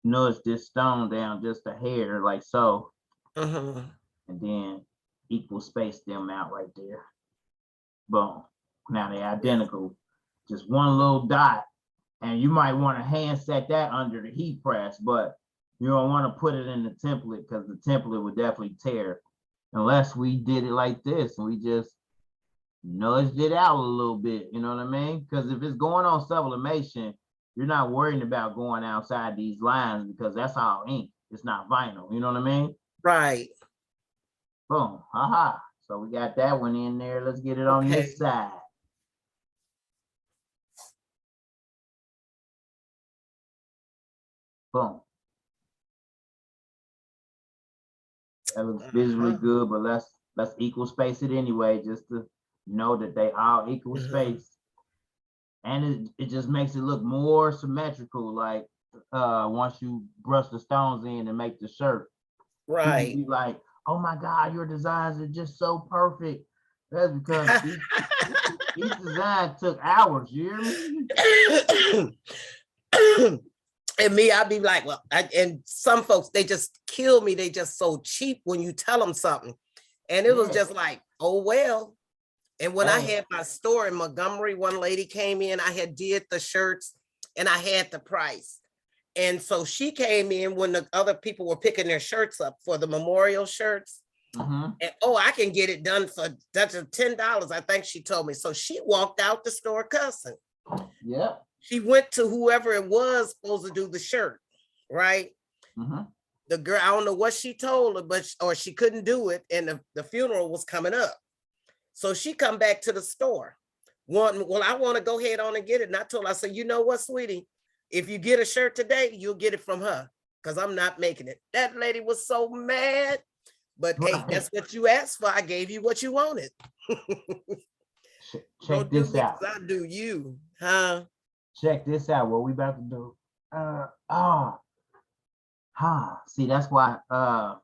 nudge this stone down just a hair, like so. And then equal space them out right there. Boom. Now they're identical. Just one little dot. And you might want to hand set that under the heat press, but you don't want to put it in the template because the template would definitely tear. Unless we did it like this and we just nudged it out a little bit, you know what I mean? Because if it's going on sublimation, you're not worrying about going outside these lines because that's all ink. It's not vinyl, you know what I mean? Right. Boom, aha. So we got that one in there. Let's get it on this side. Boom. That looks visually good, but let's equal space it anyway, just to know that they all equal space. And it just makes it look more symmetrical, like once you brush the stones in and make the shirt. Right. Be like, oh my God, your designs are just so perfect. That's because each design took hours, you hear me? And me, I'd be like, well, and some folks, they just kill me. They just so cheap when you tell them something. And it was just like, oh, well. And when I had my store in Montgomery, one lady came in, I had did the shirts and I had the price. And so she came in when the other people were picking their shirts up for the memorial shirts. And I can get it done for that's $10, I think she told me. So she walked out the store cussing. Yeah. She went to whoever it was supposed to do the shirt, right? The girl, I don't know what she told her, but or she couldn't do it, and the funeral was coming up. So she come back to the store. Well, I want to go ahead on and get it. And I told her, I said, you know what, sweetie? If you get a shirt today, you'll get it from her because I'm not making it. That lady was so mad. But hey, that's what you asked for. I gave you what you wanted. Check this out. I do you, huh? check this out. What we about to do? See, that's why I'm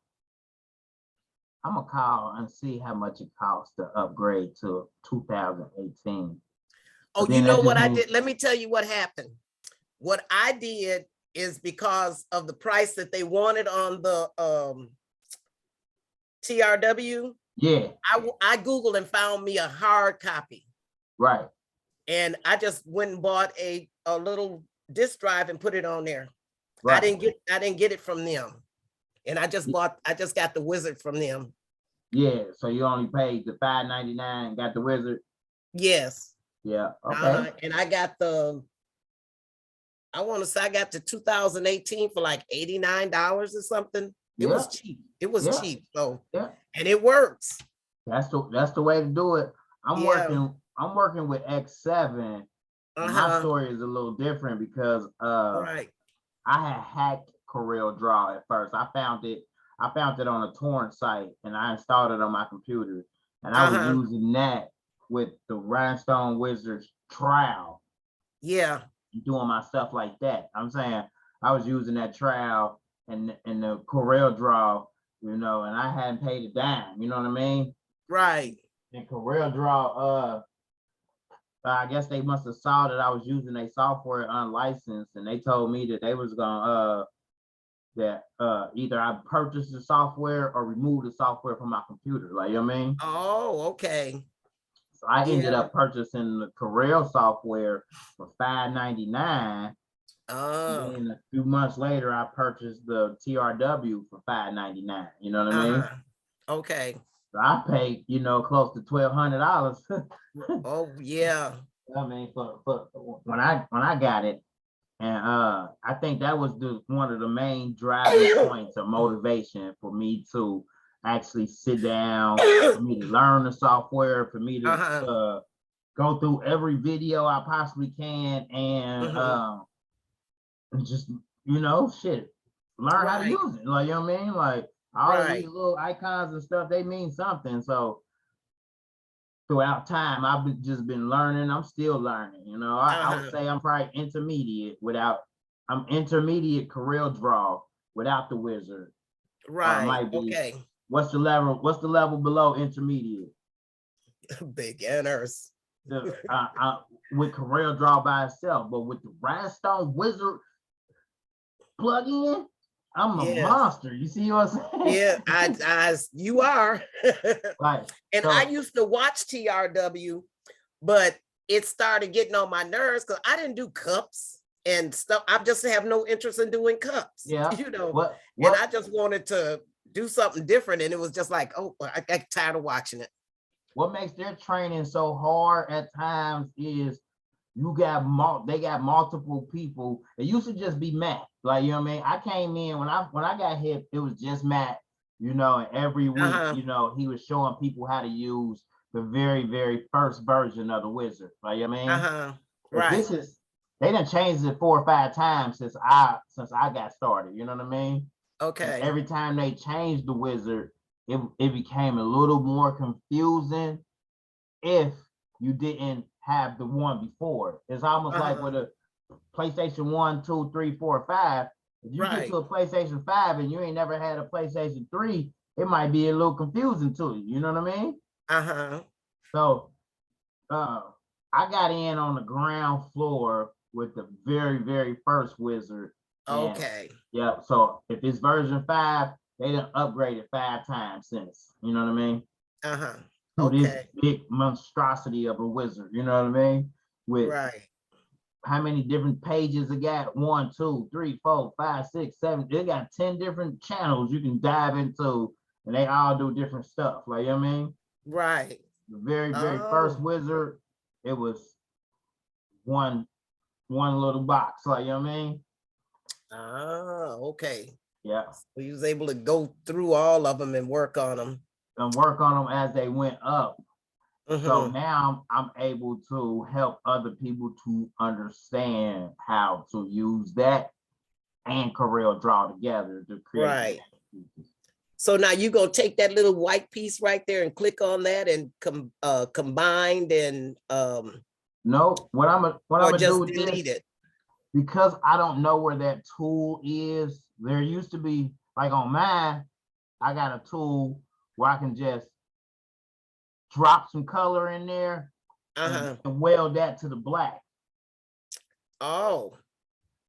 gonna call and see how much it costs to upgrade to 2018. Oh, you know what I did? Let me tell you what happened. What I did is because of the price that they wanted on the TRW. Yeah. I Googled and found me a hard copy. Right. And I just went and bought a little disk drive and put it on there. Right. I didn't get it from them. And I just got the wizard from them. Yeah. So you only paid the $5.99 and got the wizard? Yes. Yeah. Okay. And I got I want to say I got the 2018 for like $89 or something. It was cheap. It was cheap. So and it works. That's the way to do it. I'm working with X7. My story is a little different because I had hacked CorelDraw at first. I found it on a torrent site and I installed it on my computer. And I was using that with the Rhinestone Wizards trial. Yeah. Doing my stuff like that. I'm saying I was using that trial and the CorelDraw, you know, and I hadn't paid a dime, you know what I mean? Right. And CorelDraw, I guess they must have saw that I was using a software unlicensed, and they told me that they was gonna either I purchased the software or remove the software from my computer. Like, you know what I mean? Oh, okay. So I ended up purchasing the Corel software for $5.99. And a few months later, I purchased the TRW for $5.99. You know what I mean? Okay. So I paid, you know, close to $1,200. Oh yeah. I mean, for when I got it, and I think that was one of the main driving points of motivation for me to actually sit down, for me to learn the software, for me to go through every video I possibly can, and just, you know, learn how to use it. Like, you know what I mean? Like, all of these little icons and stuff, they mean something. So throughout time, I've just been learning. I'm still learning, you know. I would say I'm probably intermediate I'm intermediate CorelDraw without the wizard. Right. Might be. Okay. What's the level below intermediate? Beginners. With CorelDraw by itself, but with the Rhinestone wizard plug-in, I'm a monster. You see what I'm saying? Yeah, you are. Right. And I used to watch TRW, but it started getting on my nerves because I didn't do cups and stuff. I just have no interest in doing cups. Yeah. You know, and I just wanted to do something different. And it was just like, oh, I got tired of watching it. What makes their training so hard at times is they got multiple people. It used to just be Matt. Like, you know what I mean? I came in when I got hit, it was just Matt, you know, and every week, you know, he was showing people how to use the very, very first version of the wizard. Like, you know what I mean? Right. They done changed it 4 or 5 times since I got started. You know what I mean? Okay. And every time they changed the wizard, it became a little more confusing if you didn't have the one before. It's almost like with a PlayStation 1, 2, 3, 4, 5. If you get to a PlayStation 5 and you ain't never had a PlayStation 3, it might be a little confusing to you. You know what I mean? So I got in on the ground floor with the very, very first wizard. Okay. Yeah. So if it's version 5, they done upgraded 5 times since. You know what I mean? Okay. This big monstrosity of a wizard. You know what I mean? With how many different pages it got? 1, 2, 3, 4, 5, 6, 7. They got 10 different channels you can dive into, and they all do different stuff. Like, you know what I mean? Right. The very, very first wizard, it was one little box. Like, you know what I mean? Okay. Yeah. So he was able to go through all of them and work on them. And work on them as they went up. So now I'm able to help other people to understand how to use that and CorelDraw together to create. Right. So now you gonna take that little white piece right there and click on that and combined and No, what I'm gonna just do with delete this, it? because I don't know where that tool is. There used to be, like on mine, I got a tool where I can just drop some color in there and weld that to the black. Oh.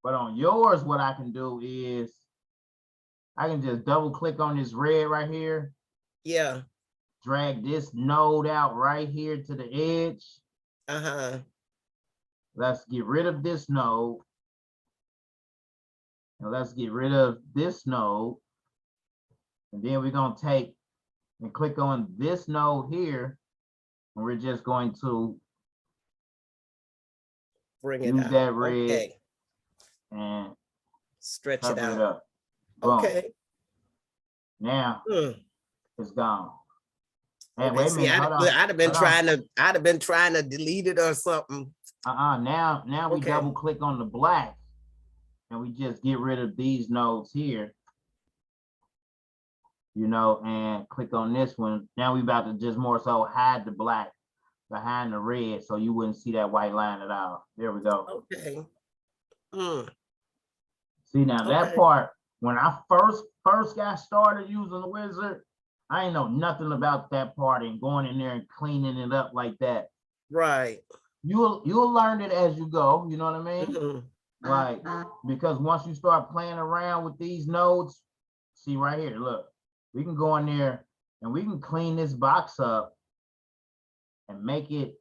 But on yours, what I can do is I can just double click on this red right here. Yeah. Drag this node out right here to the edge. Let's get rid of this node. And let's get rid of this node. And then we're going to take and click on this node here. And we're just going to bring it use out. that red Okay. and Stretch it cover out. it up. Boom. Okay. Now it's gone. And Okay, wait a see, minute, hold on. I'd have been trying to delete it or something. Now we Okay. double click on the black and we just get rid of these nodes here. You know, and click on this one. Now we about to just more so hide the black behind the red so you wouldn't see that white line at all. There we go. Okay. See, now that part, when I first got started using the wizard, I ain't know nothing about that part and going in there and cleaning it up like that. Right. You'll learn it as you go, you know what I mean? Like, because once you start playing around with these nodes, see right here, look, we can go in there and we can clean this box up and make it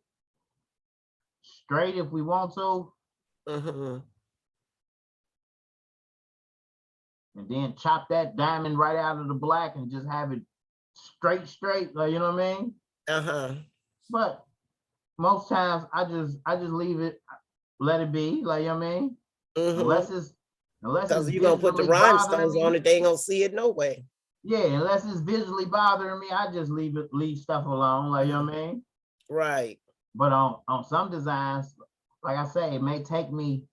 straight if we want to. And then chop that diamond right out of the black and just have it straight, like, you know what I mean? But most times I just leave it, let it be, like, you know what I mean? Unless it's because you're gonna put the rhinestones on it, they ain't gonna see it no way. Yeah, unless it's visually bothering me, I just leave stuff alone, like, you know what I mean? Right. But on some designs, like I say, it may take me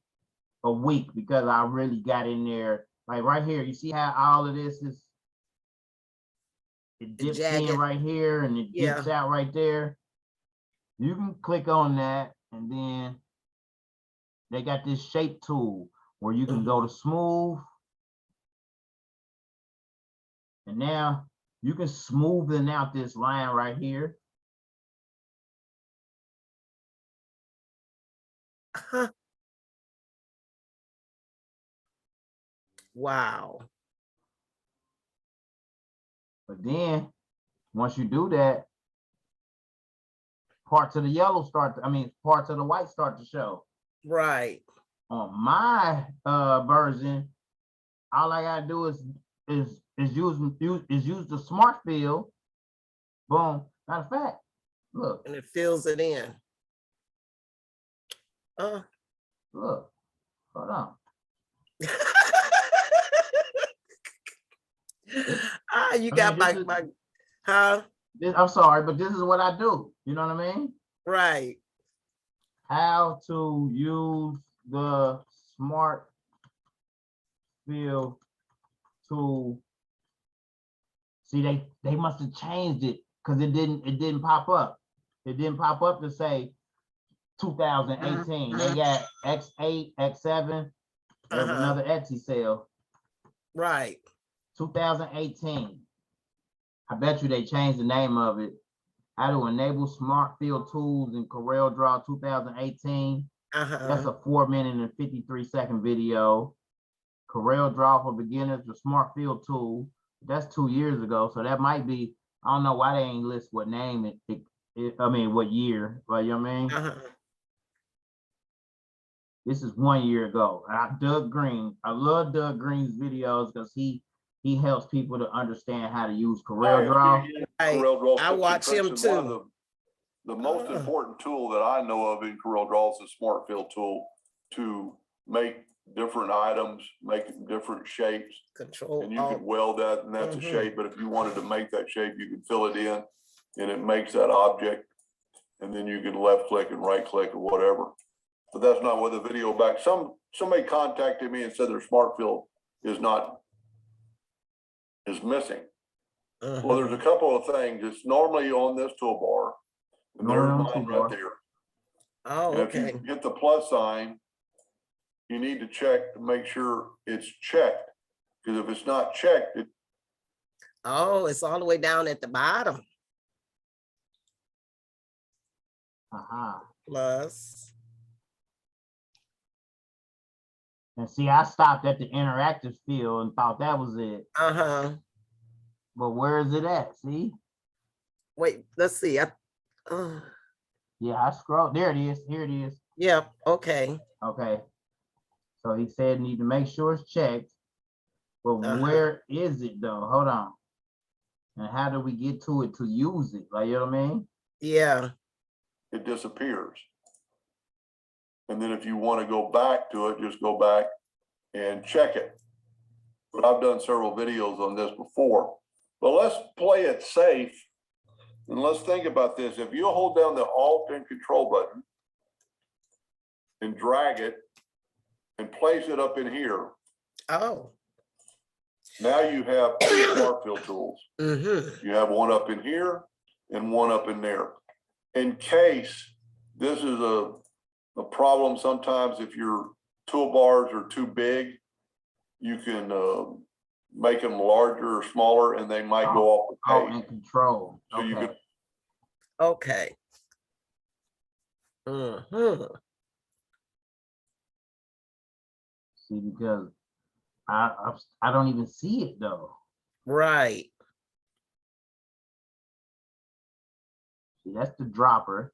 a week because I really got in there. Like right here, you see how all of this is, it dips in right here and it dips out right there. You can click on that and then they got this shape tool where you can go to smooth. And now you can smoothen out this line right here. Wow. But then once you do that, parts of the yellow parts of the white start to show. Right. On my version, all I gotta do is use the smart fill. Boom. Matter of fact, look. And it fills it in. Look. Hold on. I'm sorry, but this is what I do. You know what I mean? Right. How to use the smart fill tool. See, they must have changed it because it didn't pop up. It didn't pop up to say 2018. They got X8, X7. There's another Etsy sale. Right. 2018. I bet you they changed the name of it. How to enable smart fill tools in CorelDraw 2018. That's a 4-minute and 53-second video. CorelDraw for beginners, the smart fill tool. That's 2 years ago, so that might be. I don't know why they ain't list what name what year. Like, you know what I mean? This is 1 year ago. Doug Green. I love Doug Green's videos because he helps people to understand how to use CorelDraw. I watch him too. The most important tool that I know of in CorelDraw is the Smart Fill tool to make different items, make different shapes. Control. And you can weld that, and that's a shape. But if you wanted to make that shape, you can fill it in, and it makes that object. And then you can left click and right click or whatever. But that's not what the video back. Somebody contacted me and said their Smart Fill is missing. Well, there's a couple of things. It's normally on this toolbar, and there's mine right there. Oh, And if you okay. hit the plus sign, you need to check to make sure it's checked. Because if it's not checked, it, Oh, it's all the way down at the bottom. Plus. And see, I stopped at the interactive field and thought that was it. But where is it at? See? Wait, let's see. Yeah, I scrolled. There it is. Here it is. Yep. Okay. Okay. So he said need to make sure it's checked. But where is it though? Hold on. And how do we get to it to use it? Like, you know what I mean? Yeah. it disappears. And then if you want to go back to it, just go back and check it. But I've done several videos on this before. But let's play it safe. And let's think about this. If you hold down the Alt and Control button and drag it and place it up in here. Oh. Now you have two smart fill tools. Mm-hmm. You have one up in here and one up in there. In case this is a problem, sometimes if your toolbars are too big, you can make them larger or smaller and they might go off the Oh, page. and Control. So you Okay. could, Okay. Mm-hmm. See, because I don't even see it though. Right. See, that's the dropper.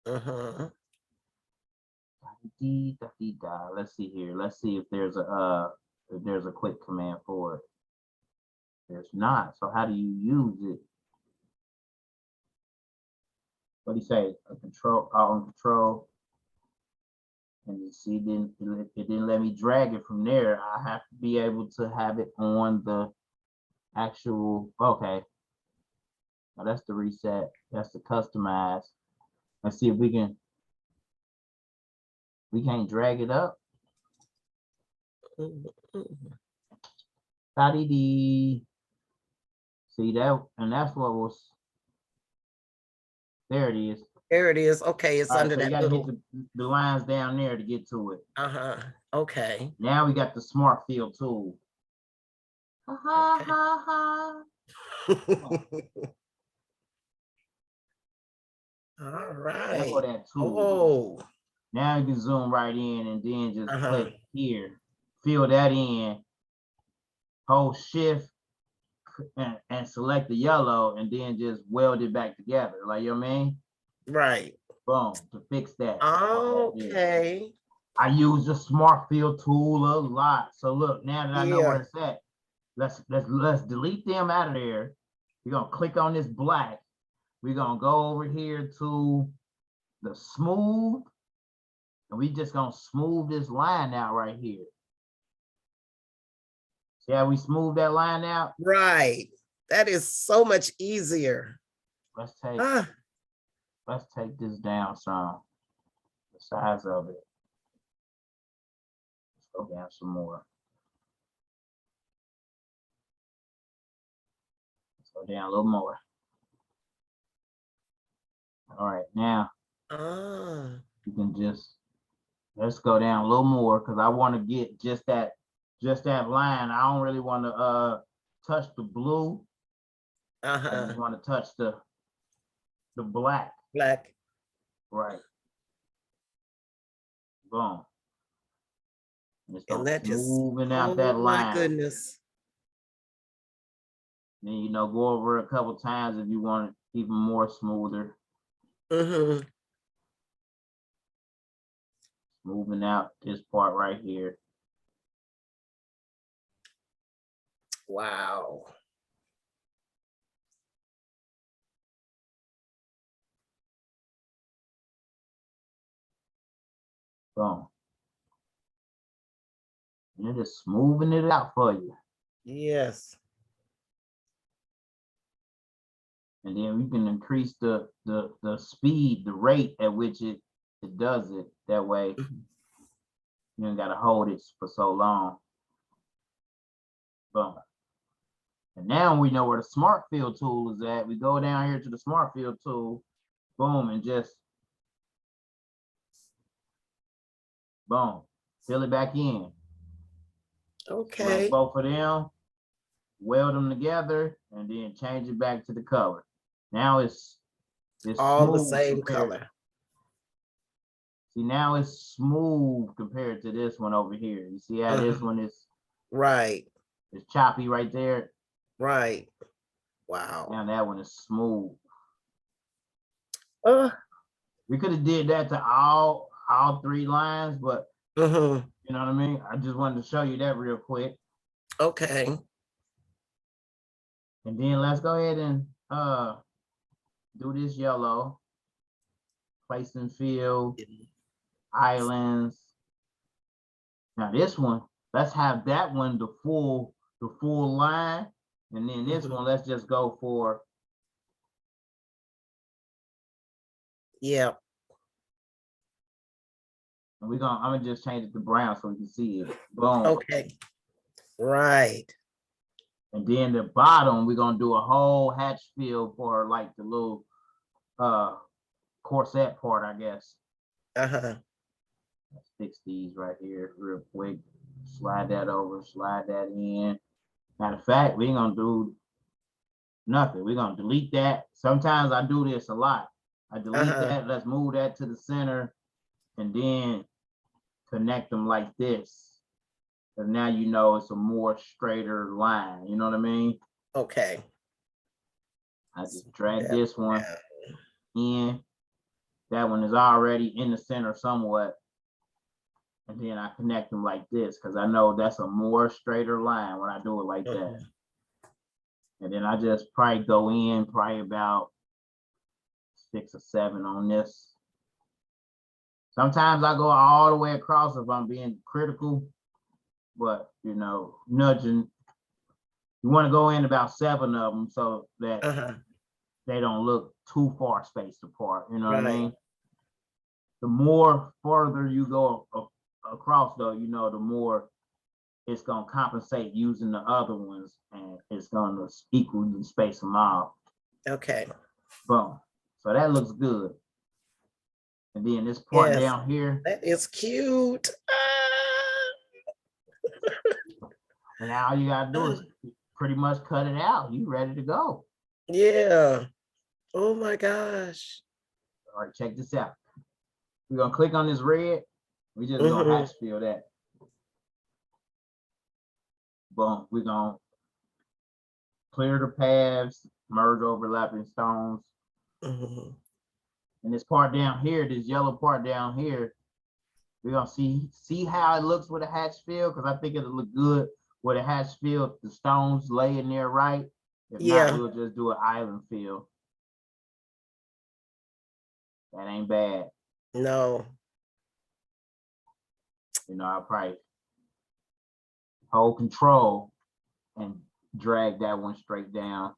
Uh-huh. Let's see here. Let's see if there's a quick command for it. There's not. So how do you use it? What do you say? A control, on control. And you see, then it didn't let me drag it from there. I have to be able to have it on the actual, okay. Now that's the reset. That's the customize. Let's see if we can't drag it up. Da-dee-dee. See that, and that's what was, there it is. There it is. Okay, it's All right, under so you that gotta little. hit the lines down there to get to it. Uh-huh. Okay. Now we got the smart fill tool. Okay. All right. For that tool. Oh. Now you can zoom right in and then just click here, fill that in, hold shift and select the yellow and then just weld it back together. Like, you know what I mean? Right. Boom, to fix that. Okay. I use the smart fill tool a lot. So look, now that I know where it's at, let's delete them out of there. We're gonna click on this black. We're gonna go over here to the smooth, and we just gonna smooth this line out right here. See how we smooth that line out? Right. That is so much easier. Let's take this down some, the size of it. Let's go down some more. Let's go down a little more. All right, now you can just, let's go down a little more because I want to get just that line. I don't really want to touch the blue. I just want to touch the black. Black. Right. Boom. And that just moving out that line. My goodness. Then, you know, go over a couple times if you want it even more smoother. Moving out this part right here. Wow. Boom. And it is smoothing it out for you. Yes. And then we can increase the speed, the rate at which it does it. That way, you ain't gotta hold it for so long. Boom. And now we know where the smart fill tool is at. We go down here to the smart fill tool, boom, and just Boom. Fill it back in. Okay. Select both of them, weld them together, and then change it back to the color. Now it's all the smooth same compared- color. See, now it's smooth compared to this one over here. You see how this one is right. It's choppy right there. Right. Wow. Now that one is smooth. We could have did that to all 3 lines, but you know what I mean? I just wanted to show you that real quick. Okay. And then let's go ahead and do this yellow. Place and fill, islands. Now this one, let's have that one the full line. And then this one, let's just go for yeah. And I'm gonna just change it to brown so we can see it. Boom. Okay. Right. And then the bottom, we're gonna do a whole hatch fill for like the little corset part, I guess. Let's fix these right here real quick. Slide that over, slide that in. Matter of fact, we ain't gonna do nothing. We're gonna delete that. Sometimes I do this a lot. I delete that, let's move that to the center, and then connect them like this. Because now you know it's a more straighter line. You know what I mean? Okay. I just drag this one in. That one is already in the center somewhat. And then I connect them like this because I know that's a more straighter line when I do it like that. And then I just probably go in probably about 6 or 7 on this. Sometimes I go all the way across if I'm being critical, but you know, nudging. You want to go in about 7 of them so that they don't look too far spaced apart. You know what I mean? The more further you go across, though, you know, the more it's gonna compensate using the other ones, and it's gonna equally space them out. Okay. Boom. So that looks good. And then this part down here. That is cute. And now all you gotta do is pretty much cut it out. You ready to go. Yeah. Oh my gosh. All right, check this out. We're gonna click on this red. We just gonna hatch fill that. Boom. We're gonna clear the paths, merge overlapping stones. And this part down here, this yellow part down here, we're gonna see how it looks with a hatch fill, because I think it'll look good with a hatch fill. The stones lay in there right. If not, we'll just do an island fill. That ain't bad. No. You know, I'll probably hold control and drag that one straight down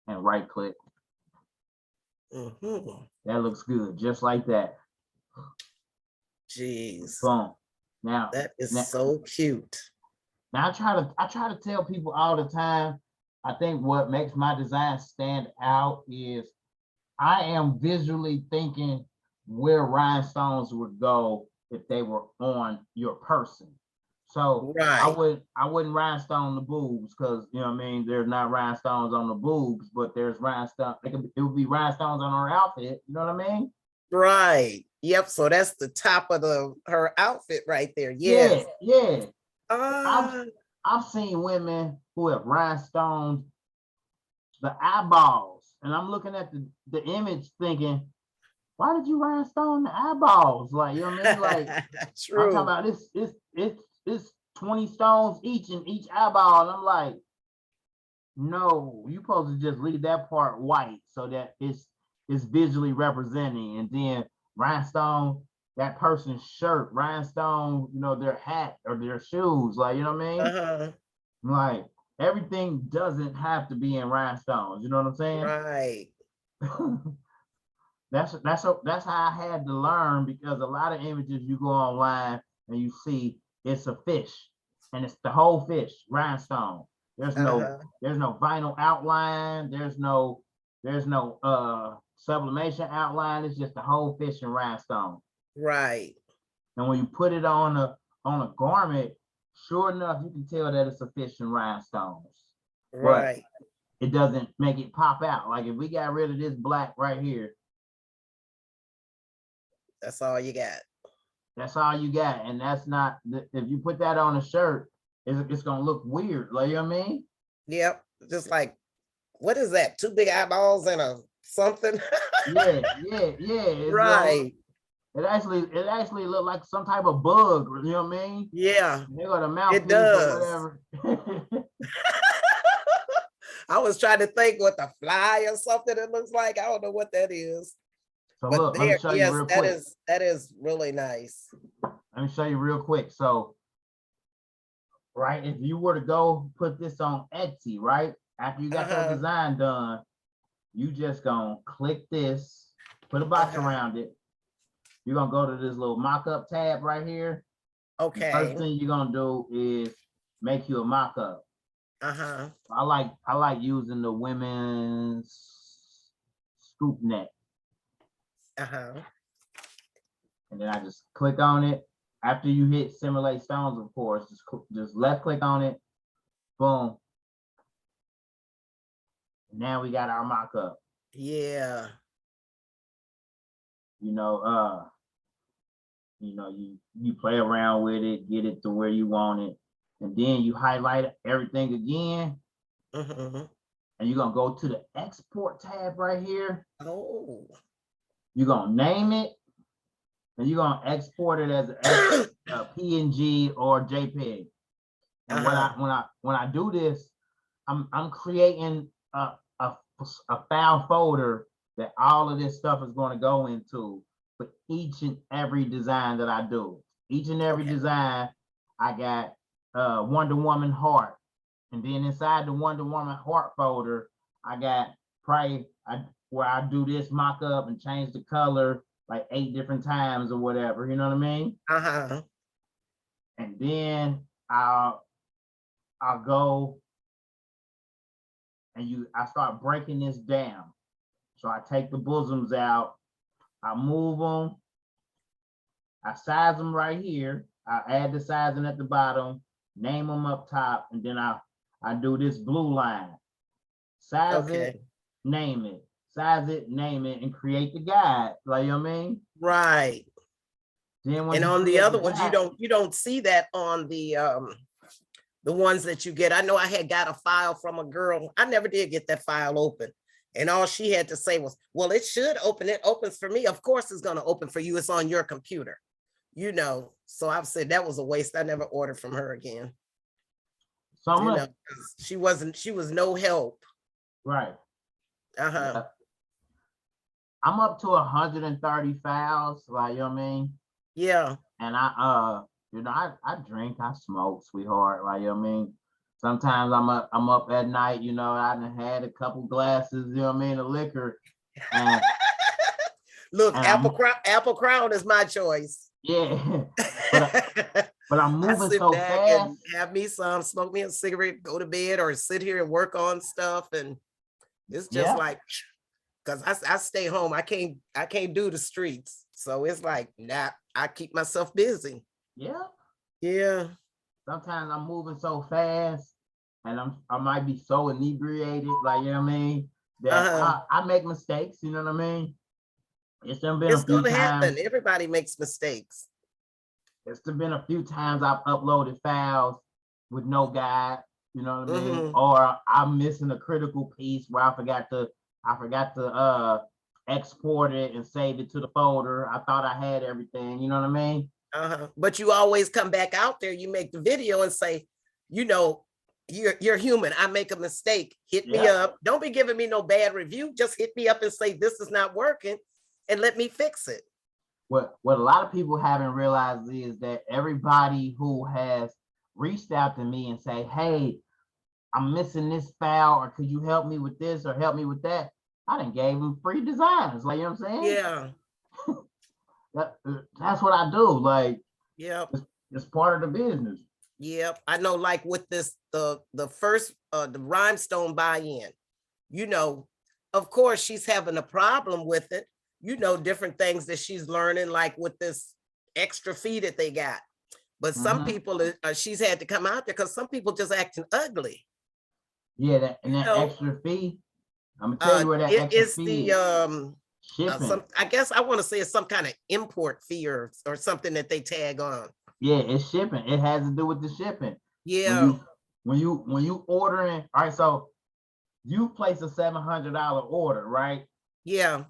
and right click. That looks good, just like that. Jeez. Boom. Now that is so cute. Now I try to tell people all the time. I think what makes my design stand out is I am visually thinking where rhinestones would go if they were on your person. So I wouldn't rhinestone the boobs, because you know what I mean, there's not rhinestones on the boobs, but there's rhinestones. It would be rhinestones on her outfit. You know what I mean? Right. Yep. So that's the top of her outfit right there. Yeah. I've seen women who have rhinestones the eyeballs, and I'm looking at the image thinking, why did you rhinestone the eyeballs? Like, you know what I mean? Like, I'm talking about it's 20 stones each in each eyeball, and I'm like, no, you supposed to just leave that part white so that it's visually representing, and then rhinestone that person's shirt, rhinestone, you know, their hat or their shoes, like, you know what I mean? Like, everything doesn't have to be in rhinestones, you know what I'm saying? Right. That's how I had to learn, because a lot of images you go online and you see it's a fish, and it's the whole fish, rhinestone. There's no vinyl outline, there's no sublimation outline, it's just the whole fish and rhinestone. Right. And when you put it on a garment, sure enough, you can tell that it's sufficient rhinestones. Right. But it doesn't make it pop out. Like if we got rid of this black right here, that's all you got. That's all you got. And that's not, if you put that on a shirt, it's gonna look weird. Like, you know what I mean? Yep. Just like, what is that? 2 big eyeballs and a something? Yeah. Right. It actually looked like some type of bug, you know what I mean? Yeah. They got a mouthpiece It does. or whatever. I was trying to think what the fly or something it looks like. I don't know what that is. So But look, let me show you real quick. That is really nice. Let me show you real quick. So, right, if you were to go put this on Etsy, right? After you got your design done, you just gonna click this, put a box around it. You're gonna go to this little mock-up tab right here. Okay. The first thing you're gonna do is make you a mock-up. I like using the women's scoop neck. And then I just click on it. After you hit simulate stones, of course, just left click on it. Boom. Now we got our mock-up. Yeah. You play around with it, get it to where you want it, and then you highlight everything again. And you're gonna go to the export tab right here. Oh. You're gonna name it, and you're gonna export it as a PNG or JPEG. And when I do this, I'm creating a file folder that all of this stuff is going to go into for each and every design that I do. Each and every design, I got Wonder Woman heart, and then inside the Wonder Woman heart folder, I got where I do this mock up and change the color like 8 different times or whatever, you know what I mean? And then I'll go and I start breaking this down. So I take the bosoms out, I move them, I size them right here, I add the sizing at the bottom, name them up top, and then I do this blue line. Size it, name it, size it, name it, and create the guide. Like, you know what I mean? Right. Then and on the other ones, you don't see that on the ones that you get. I know I had got a file from a girl. I never did get that file open. And all she had to say was, well, it should open. It opens for me. Of course it's going to open for you. It's on your computer, So I've said that was a waste. I never ordered from her again. She was no help. Right. Yeah. I'm up to 130 files, like, you know what I mean? Yeah. And I drink, I smoke, sweetheart, like, you know what I mean? Sometimes I'm up at night, I done had a couple glasses, you know what I mean, of liquor. And, look, Apple Crown is my choice. Yeah. But I'm moving so fast. And have me some, smoke me a cigarette, go to bed, or sit here and work on stuff. And it's just like, because I stay home. I can't do the streets. So it's like, nah, I keep myself busy. Yeah. Yeah. Sometimes I'm moving so fast and I might be so inebriated, like, you know what I mean? That I make mistakes, you know what I mean? It's gonna happen. Everybody makes mistakes. It's been a few times I've uploaded files with no guide, you know what I mean? Or I'm missing a critical piece where I forgot to export it and save it to the folder. I thought I had everything, you know what I mean? But you always come back out there, you make the video and say, you're human. I make a mistake. Hit me up. Don't be giving me no bad review. Just hit me up and say, this is not working, and let me fix it. What a lot of people haven't realized is that everybody who has reached out to me and say, hey, I'm missing this file, or could you help me with this or help me with that? I done gave them free designs. Like, you know what I'm saying? Yeah. That's what I do. Like, yep. It's part of the business. Yep. I know, like with this, the first the rhinestone buy-in, of course she's having a problem with it, different things that she's learning, like with this extra fee that they got. But some people, she's had to come out there because some people just acting ugly. Yeah, that extra fee. I'm gonna tell you where that extra fee is. Shipping. I guess I want to say it's some kind of import fee or something that they tag on. Yeah, it's shipping. It has to do with the shipping. Yeah. When you ordering, all right, so you place a $700 order, right? Yeah.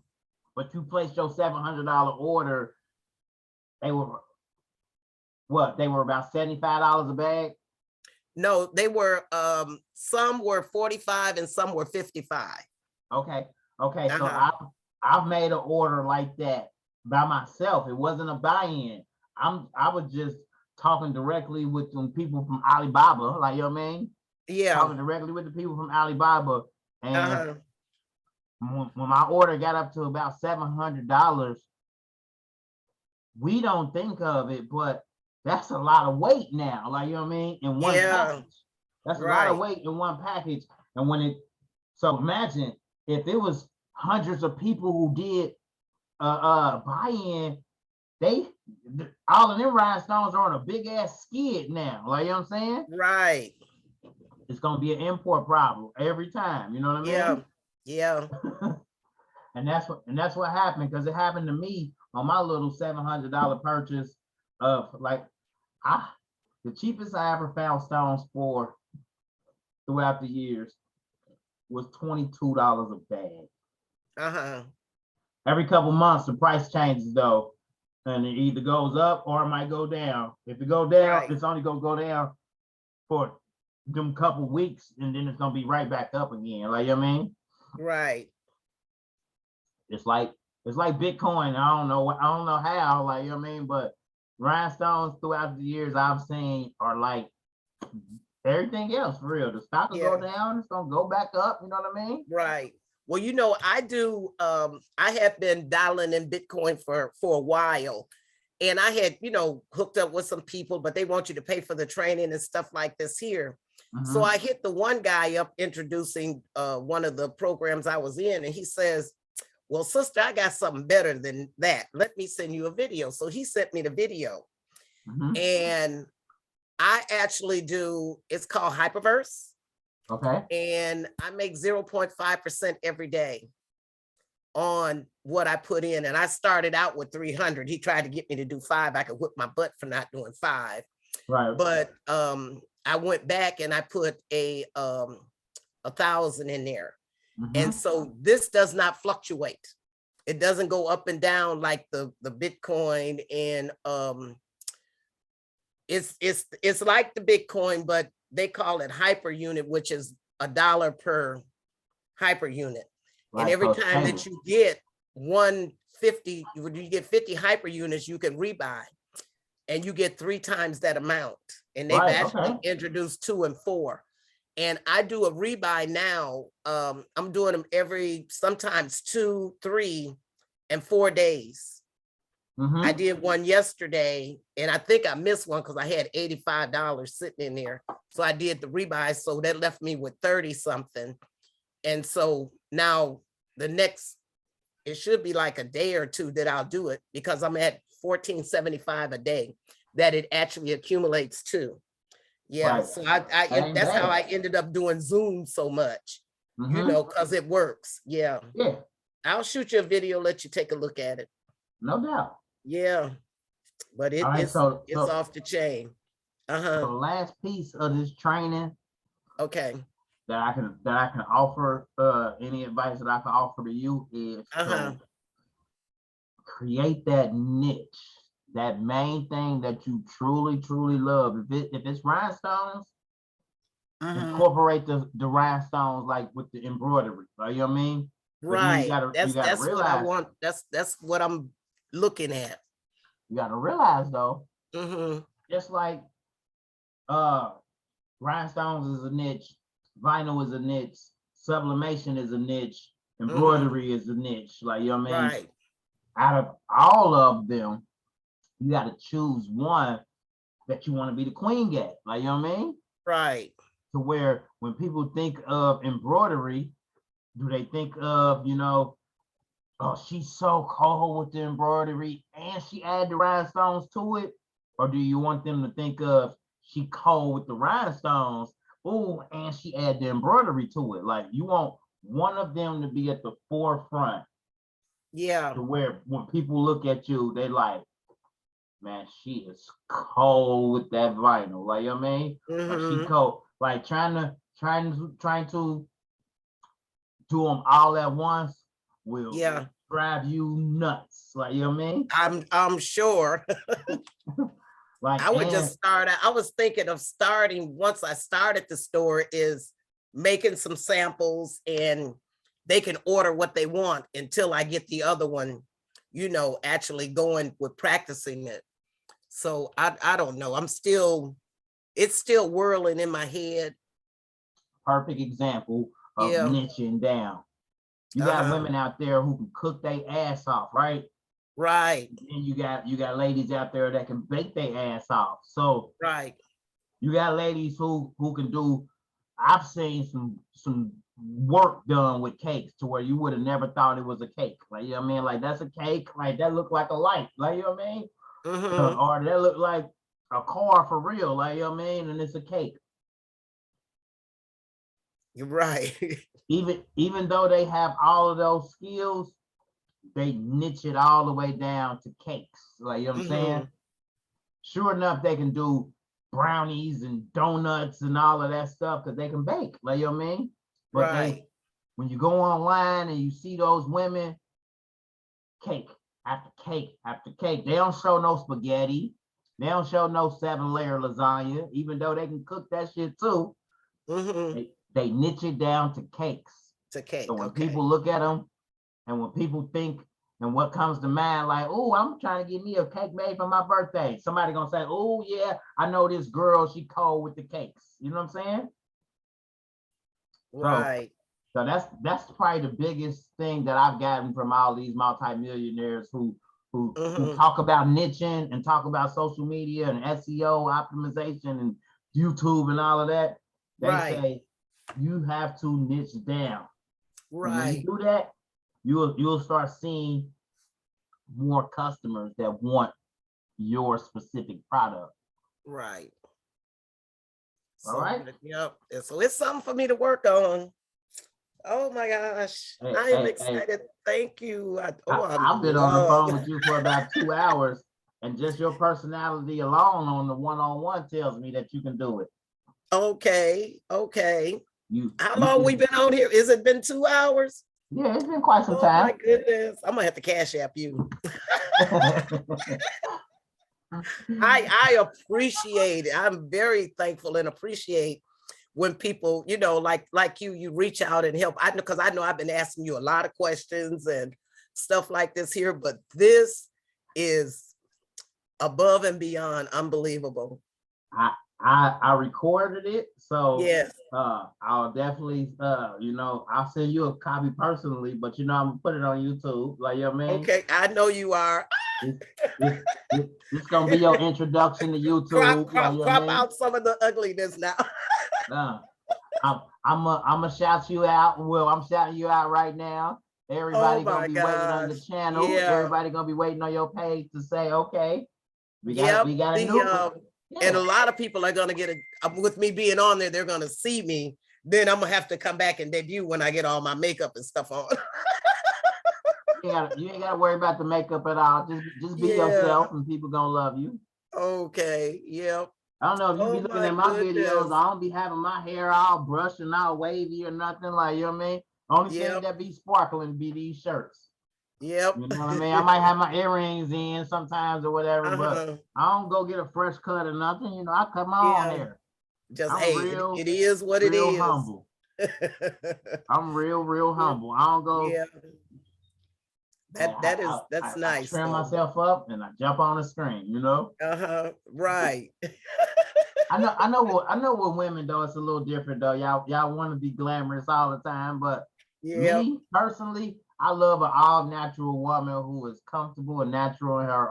But you placed your $700 order, they were what? They were about $75 a bag? No, they were some were 45 and some were 55. Okay. So I've made an order like that by myself. It wasn't a buy-in. I was just talking directly with some people from Alibaba, like, you know what I mean? Yeah. Talking directly with the people from Alibaba. And when my order got up to about $700, we don't think of it, but that's a lot of weight now, like, you know what I mean? In one package. That's a lot of weight in one package. And so imagine if it was hundreds of people who did buy-in, all of them rhinestones are on a big ass skid now, like, you know what I'm saying? Right. It's gonna be an import problem every time, you know what I mean? Yeah. And that's what happened, because it happened to me on my little $700 purchase of, like, the cheapest I ever found stones for throughout the years was $22 a bag. Every couple months the price changes though, and it either goes up or it might go down. If it go down, it's only gonna go down for them couple weeks, and then it's gonna be right back up again, like, you know what I mean? Right. It's like Bitcoin. I don't know how, like, you know what I mean, but rhinestones throughout the years I've seen are like everything else, for real. The stock will go down, it's gonna go back up, you know what I mean? Right. Well, you know, I do, I have been dialing in Bitcoin for a while. And I had, you know, hooked up with some people, but they want you to pay for the training and stuff like this here. So I hit the one guy up introducing one of the programs I was in, and he says, well, sister, I got something better than that. Let me send you a video. So he sent me the video. And I actually do, it's called Hyperverse. Okay. And I make 0.5% every day on what I put in. And I started out with 300. He tried to get me to do 5. I could whip my butt for not doing 5. Right. But I went back and I put a 1,000 in there. And so this does not fluctuate. It doesn't go up and down like the Bitcoin, and it's like the Bitcoin, but they call it hyper unit, which is $1 per hyper unit. Right, and every time that you get 150, when you get 50 hyper units, you can rebuy, and you get 3 times that amount. And they've actually introduced 2 and 4. And I do a rebuy now. I'm doing them sometimes 2, 3, and 4 days. I did one yesterday, and I think I missed one because I had $85 sitting in there. So I did the rebuy, so that left me with 30 something. And so now it should be like a day or 2 that I'll do it, because I'm at $14.75 a day that it actually accumulates to. Yeah, so that's how I ended up doing Zoom so much, you know, because it works. Yeah. I'll shoot you a video, let you take a look at it. No doubt. Yeah, but it's off the chain. The last piece of this training, okay, that I can offer, any advice that I can offer to you is to create that niche, that main thing that you truly love. If it's rhinestones, incorporate the rhinestones, like with the embroidery, you know what I mean? Right. That's what I want. That's what I'm looking at. You got to realize though, just like rhinestones is a niche, vinyl is a niche, sublimation is a niche, embroidery is a niche, like, you know what I mean? Right. Out of all of them, you got to choose one that you want to be the queen at, like, you know what I mean? Right. To where when people think of embroidery, do they think of, you know, oh, she's so cold with the embroidery and she add the rhinestones to it? Or do you want them to think of she cold with the rhinestones, oh, and she add the embroidery to it? Like you want one of them to be at the forefront. Yeah. To where when people look at you, they like, man, she is cold with that vinyl. Like, you know what I mean? Like she cold. Like trying to do them all at once will drive you nuts. Like, you know what I mean? I'm sure. Like I would just start out. I was thinking of starting once I started the store is making some samples and they can order what they want until I get the other one, you know, actually going with practicing it. So I don't know. It's still whirling in my head. Perfect example of niching down. You got women out there who can cook their ass off, right? Right. And you got ladies out there that can bake their ass off. So right. You got ladies who can do. I've seen some work done with cakes to where you would have never thought it was a cake. Like, you know what I mean? Like that's a cake. Like that looked like a light. Like, you know what I mean? Or that looked like a car for real. Like, you know what I mean? And it's a cake. You're right. even though they have all of those skills, they niche it all the way down to cakes. Like, you know what I'm saying? Sure enough, they can do brownies and donuts and all of that stuff because they can bake. Like, you know what I mean? But when you go online and you see those women, cake after cake after cake, they don't show no spaghetti. They don't show no 7-layer lasagna, even though they can cook that shit too. They niche it down to cakes. To cake. So when people look at them, and when people think, and what comes to mind, like, oh, I'm trying to get me a cake made for my birthday. Somebody gonna say, oh yeah, I know this girl, she cold with the cakes. You know what I'm saying? Right. So that's probably the biggest thing that I've gotten from all these multimillionaires who talk about niching and talk about social media and SEO optimization and YouTube and all of that. They say you have to niche down. Right. When you do that, you'll start seeing more customers that want your specific product. Right. All right. Yep. So it's something for me to work on. Oh my gosh. I am excited. Thank you. I've been on the phone with you for about 2 hours, and just your personality alone on the one-on-one tells me that you can do it. Okay. How long we been on here? Has it been 2 hours? Yeah, it's been quite some time. Oh my goodness. I'm gonna have to Cash App you. I appreciate it. I'm very thankful and appreciate when people, you know, like you reach out and help. I know, because I know I've been asking you a lot of questions and stuff like this here, but this is above and beyond unbelievable. I recorded it, so yes. I'll definitely I'll send you a copy personally, but I'm gonna put it on YouTube, like, you know what I mean? Okay, I know you are. It's gonna be your introduction to YouTube. Crop out some of the ugliness now. I'm gonna shout you out. Well, I'm shouting you out right now. Everybody gonna be waiting on the channel. Yeah. Everybody gonna be waiting on your page to say, okay, we got a new one. Yeah. And a lot of people are gonna get with me being on there. They're gonna see me. Then I'm gonna have to come back and debut when I get all my makeup and stuff on. You ain't gotta worry about the makeup at all. Just be yourself, and people gonna love you. Okay. Yep. I don't know if you be looking at my videos. I don't be having my hair all brushed and all wavy or nothing, like, you know what I mean? Only thing that be sparkling be these shirts. Yep. You know what I mean? I might have my earrings in sometimes or whatever, but I don't go get a fresh cut or nothing. I cut my own hair. Just it is what it is. Humble. I'm real humble. I don't go. Yeah. That's nice. I trim myself up and I jump on the screen. Right. I know what women though, it's a little different though. Y'all want to be glamorous all the time, but me personally, I love an all-natural woman who is comfortable and natural in her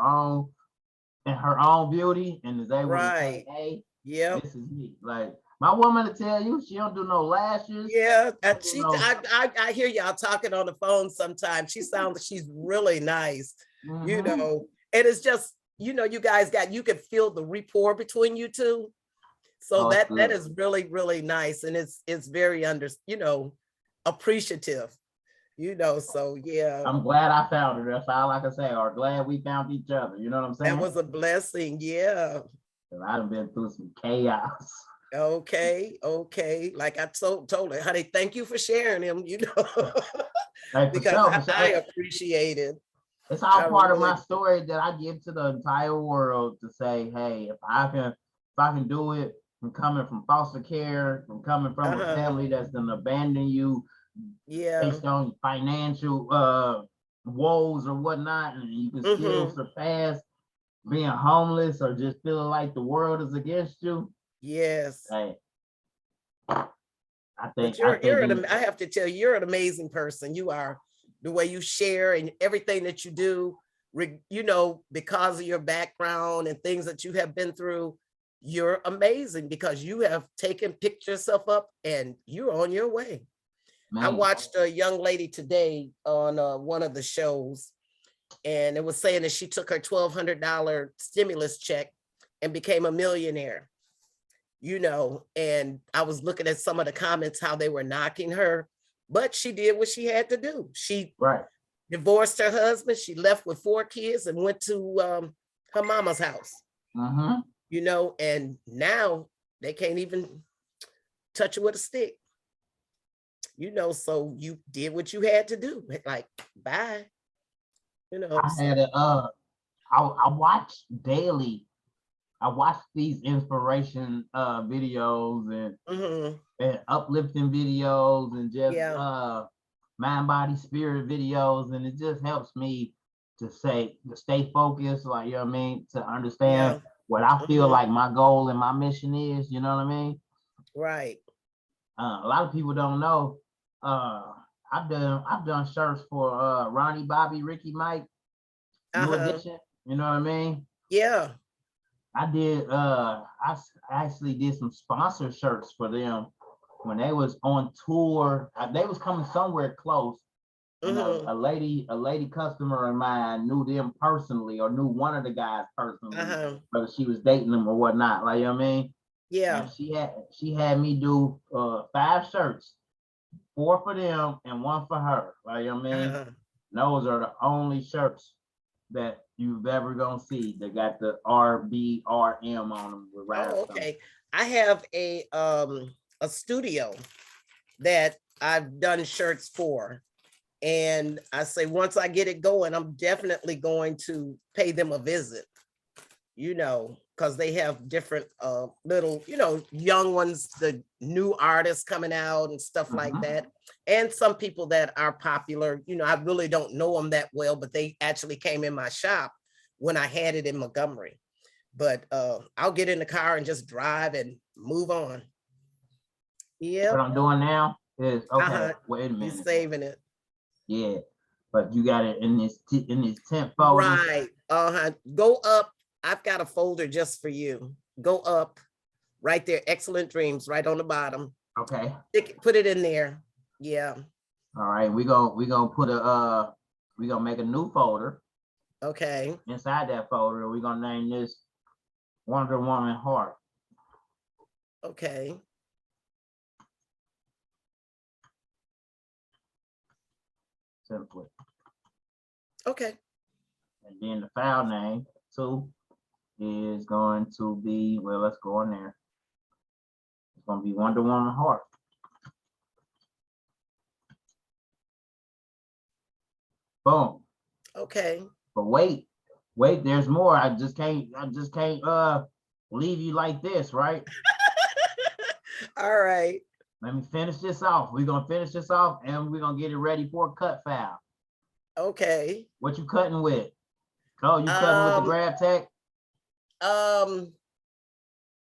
own beauty and is able to say, hey, this is me. Like, My woman to tell you, she don't do no lashes. Yeah, don't do she. no- I hear y'all talking on the phone sometimes. She sounds like she's really nice, you Mhm. know. And it's just, you know, you guys you can feel the rapport between you two. So Oh, it's that good. is really, really nice, and it's very you know, appreciative, you know. So yeah, I'm glad I found her. That's all I can say. Or glad we found each other. You know what I'm saying? that was a blessing. Yeah. 'Cause I done been through some chaos. Okay, okay. Like I told her, honey, thank you for sharing him, you know, Like for because sure, for I sure. appreciate it. It's all I part of really my story that I give to the entire world to say, hey, if I can do it from coming from foster care, from coming from a family that's gonna abandon you yeah. based on financial woes or whatnot, and you can still surpass being homeless or just feeling like the world is against you. Yes. Hey, I But think I have to tell you, you're an amazing person. You are, the way you share and everything that you do, you know, because of your background and things that you have been through, you're amazing because you have picked yourself up and you're on your way. I man, watched a young lady today on one of the shows, and it was saying that she took her $1,200 stimulus check and became a millionaire. You know, and I was looking at some of the comments, how they were knocking her, but she did what she had to do. She right. divorced her husband. She left with 4 kids and went to her mama's house, you know, and now they can't even touch her with a stick, you know, so you did what you had to do. Like, bye, you know. I had I watch daily. I watch these inspiration videos and uplifting videos and just mind, body, spirit videos, and it just helps me to stay focused, like, you know what I mean, to understand what I feel like my goal and my mission is, you know what I mean? Right. A lot of people don't know. I've done shirts for Ronnie, Bobby, Ricky, Mike, New Edition, you know what I mean? Yeah. I did I actually did some sponsor shirts for them when they was on tour. They was coming somewhere close. And a lady customer of mine knew them personally, or knew one of the guys personally, whether she was dating them or whatnot. Like, you know what I mean? Yeah. And she had me do 5 shirts, 4 for them and 1 for her. Like, you know what I mean? Those are the only shirts that you've ever gonna see that got the RBRM on them with Rhinestone. Oh, okay. I have a studio that I've done shirts for. And I say, once I get it going, I'm definitely going to pay them a visit, you know, because they have different little, you know, young ones, the new artists coming out and stuff like that. And some people that are popular, you know, I really don't know them that well, but they actually came in my shop when I had it in Montgomery. But I'll get in the car and just drive and move on. Yeah. What I'm doing now is, okay, wait a minute. You're saving it. Yeah, but you got it in this temp folder. Right. Go up. I've got a folder just for you. Go up right there. Excellent Dreams right on the bottom. Okay. Put it in there. Yeah. All right. We gonna put we gonna make a new folder. Okay. Inside that folder, we're gonna name this Wonder Woman Heart. Okay. Simply. Okay. And then the file name too is going to be, well, let's go in there. It's gonna be Wonder Woman Heart. Boom. Okay. But wait, there's more. I just can't leave you like this, right? All right. Let me finish this off. We're gonna finish this off and we're gonna get it ready for a cut file. Okay. What you cutting with? Oh, you cutting with the grab tech?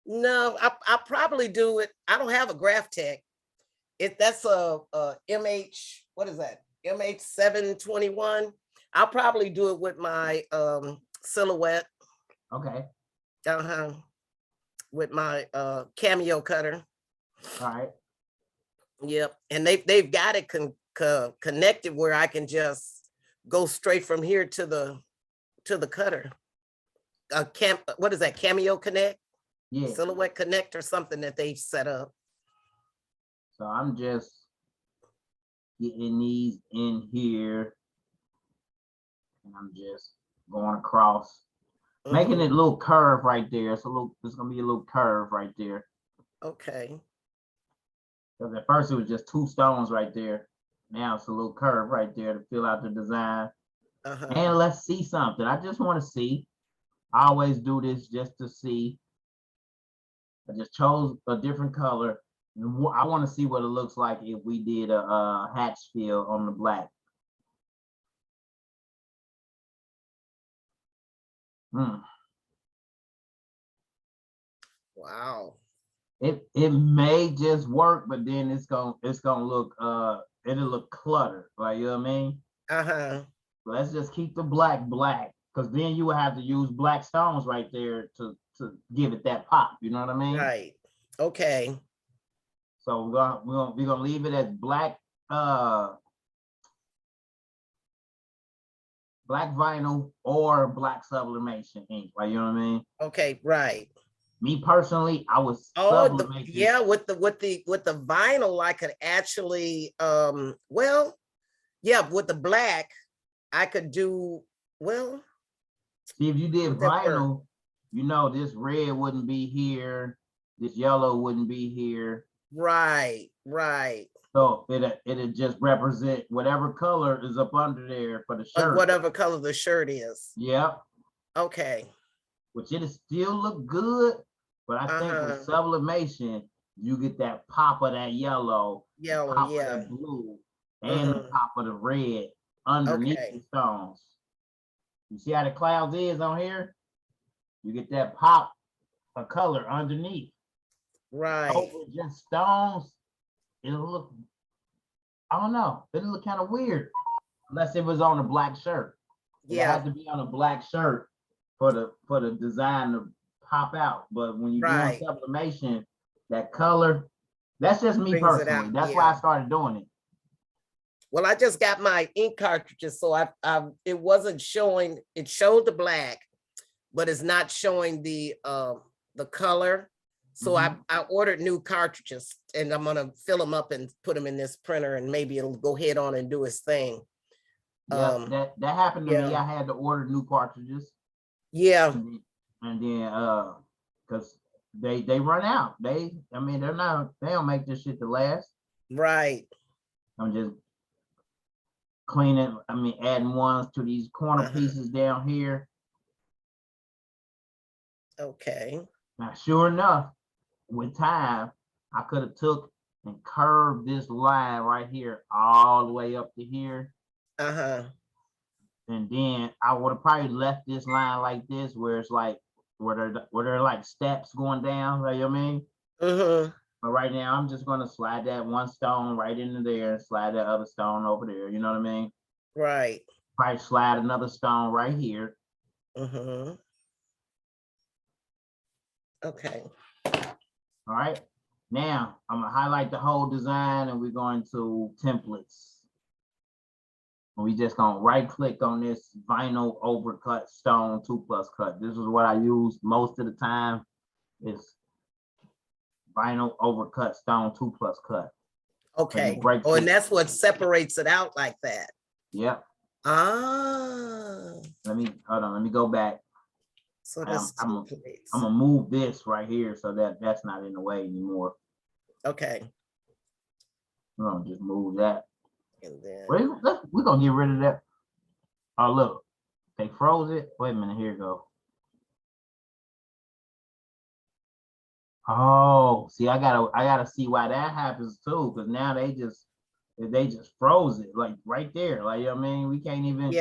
No, I probably do it. I don't have a graph tech. That's a MH, what is that? MH 721. I'll probably do it with my Silhouette. Okay. With my Cameo cutter. All right. Yep. And they've got it connected where I can just go straight from here to the cutter. What is that? Cameo Connect? Yeah. Silhouette Connect or something that they've set up. So I'm just getting these in here. And I'm just going across, making it a little curve right there. It's gonna be a little curve right there. Okay. Because at first it was just 2 stones right there. Now it's a little curve right there to fill out the design. And let's see something. I just want to see. I always do this just to see. I just chose a different color. I want to see what it looks like if we did a hatch fill on the black. Wow. It may just work, but then it's gonna look it'll look cluttered, like, you know what I mean? Let's just keep the black, because then you will have to use black stones right there to give it that pop. You know what I mean? Right. Okay. So we're gonna leave it as black black vinyl or black sublimation ink. Like, you know what I mean? Okay. Right. Me personally, I was yeah, with the vinyl, I could actually well, yeah, with the black, I could do well. See, if you did vinyl, you know, this red wouldn't be here, this yellow wouldn't be here. Right, right. So it'll just represent whatever color is up under there for the shirt. Like whatever color the shirt is. Yep. Okay. Which it'll still look good, but I think with sublimation, you get that pop of that yellow, pop of that blue, and the pop of the red underneath the stones. You see how the clouds is on here? You get that pop of color underneath. Right. Over just stones, it'll look, I don't know, it'll look kind of weird unless it was on a black shirt. Yeah. It has to be on a black shirt for the design to pop out. But when you're doing sublimation, that color, that's just me personally. That's why I started doing it. Well, I just got my ink cartridges, so it wasn't showing. It showed the black, but it's not showing the color. So I ordered new cartridges, and I'm gonna fill them up and put them in this printer, and maybe it'll go ahead on and do its thing. Yeah, that happened to me. I had to order new cartridges. Yeah. And then because they run out. I mean, they don't make this shit to last. Right. I'm just cleaning, adding ones to these corner pieces down here. Okay. Now, sure enough, with time, I could have took and curved this line right here all the way up to here. And then I would have probably left this line like this, where it's like where there are like steps going down, like, you know what I mean? But right now I'm just gonna slide that one stone right into there and slide that other stone over there, you know what I mean? Right. Probably slide another stone right here. Okay. All right. Now I'm gonna highlight the whole design, and we're going to templates. And we just gonna right click on this vinyl overcut stone 2+ cut. This is what I use most of the time, is vinyl overcut stone 2+ cut. Okay. Oh, and that's what separates it out like that. Yep. Hold on, let me go back. So that's I'm gonna move this right here so that's not in the way anymore. Okay. We're gonna just move that. And then we're gonna get rid of that. Oh, look, they froze it. Wait a minute, here you go. Oh, see, I gotta see why that happens too, because now they just froze it, like right there. Like, you know what I mean? We can't even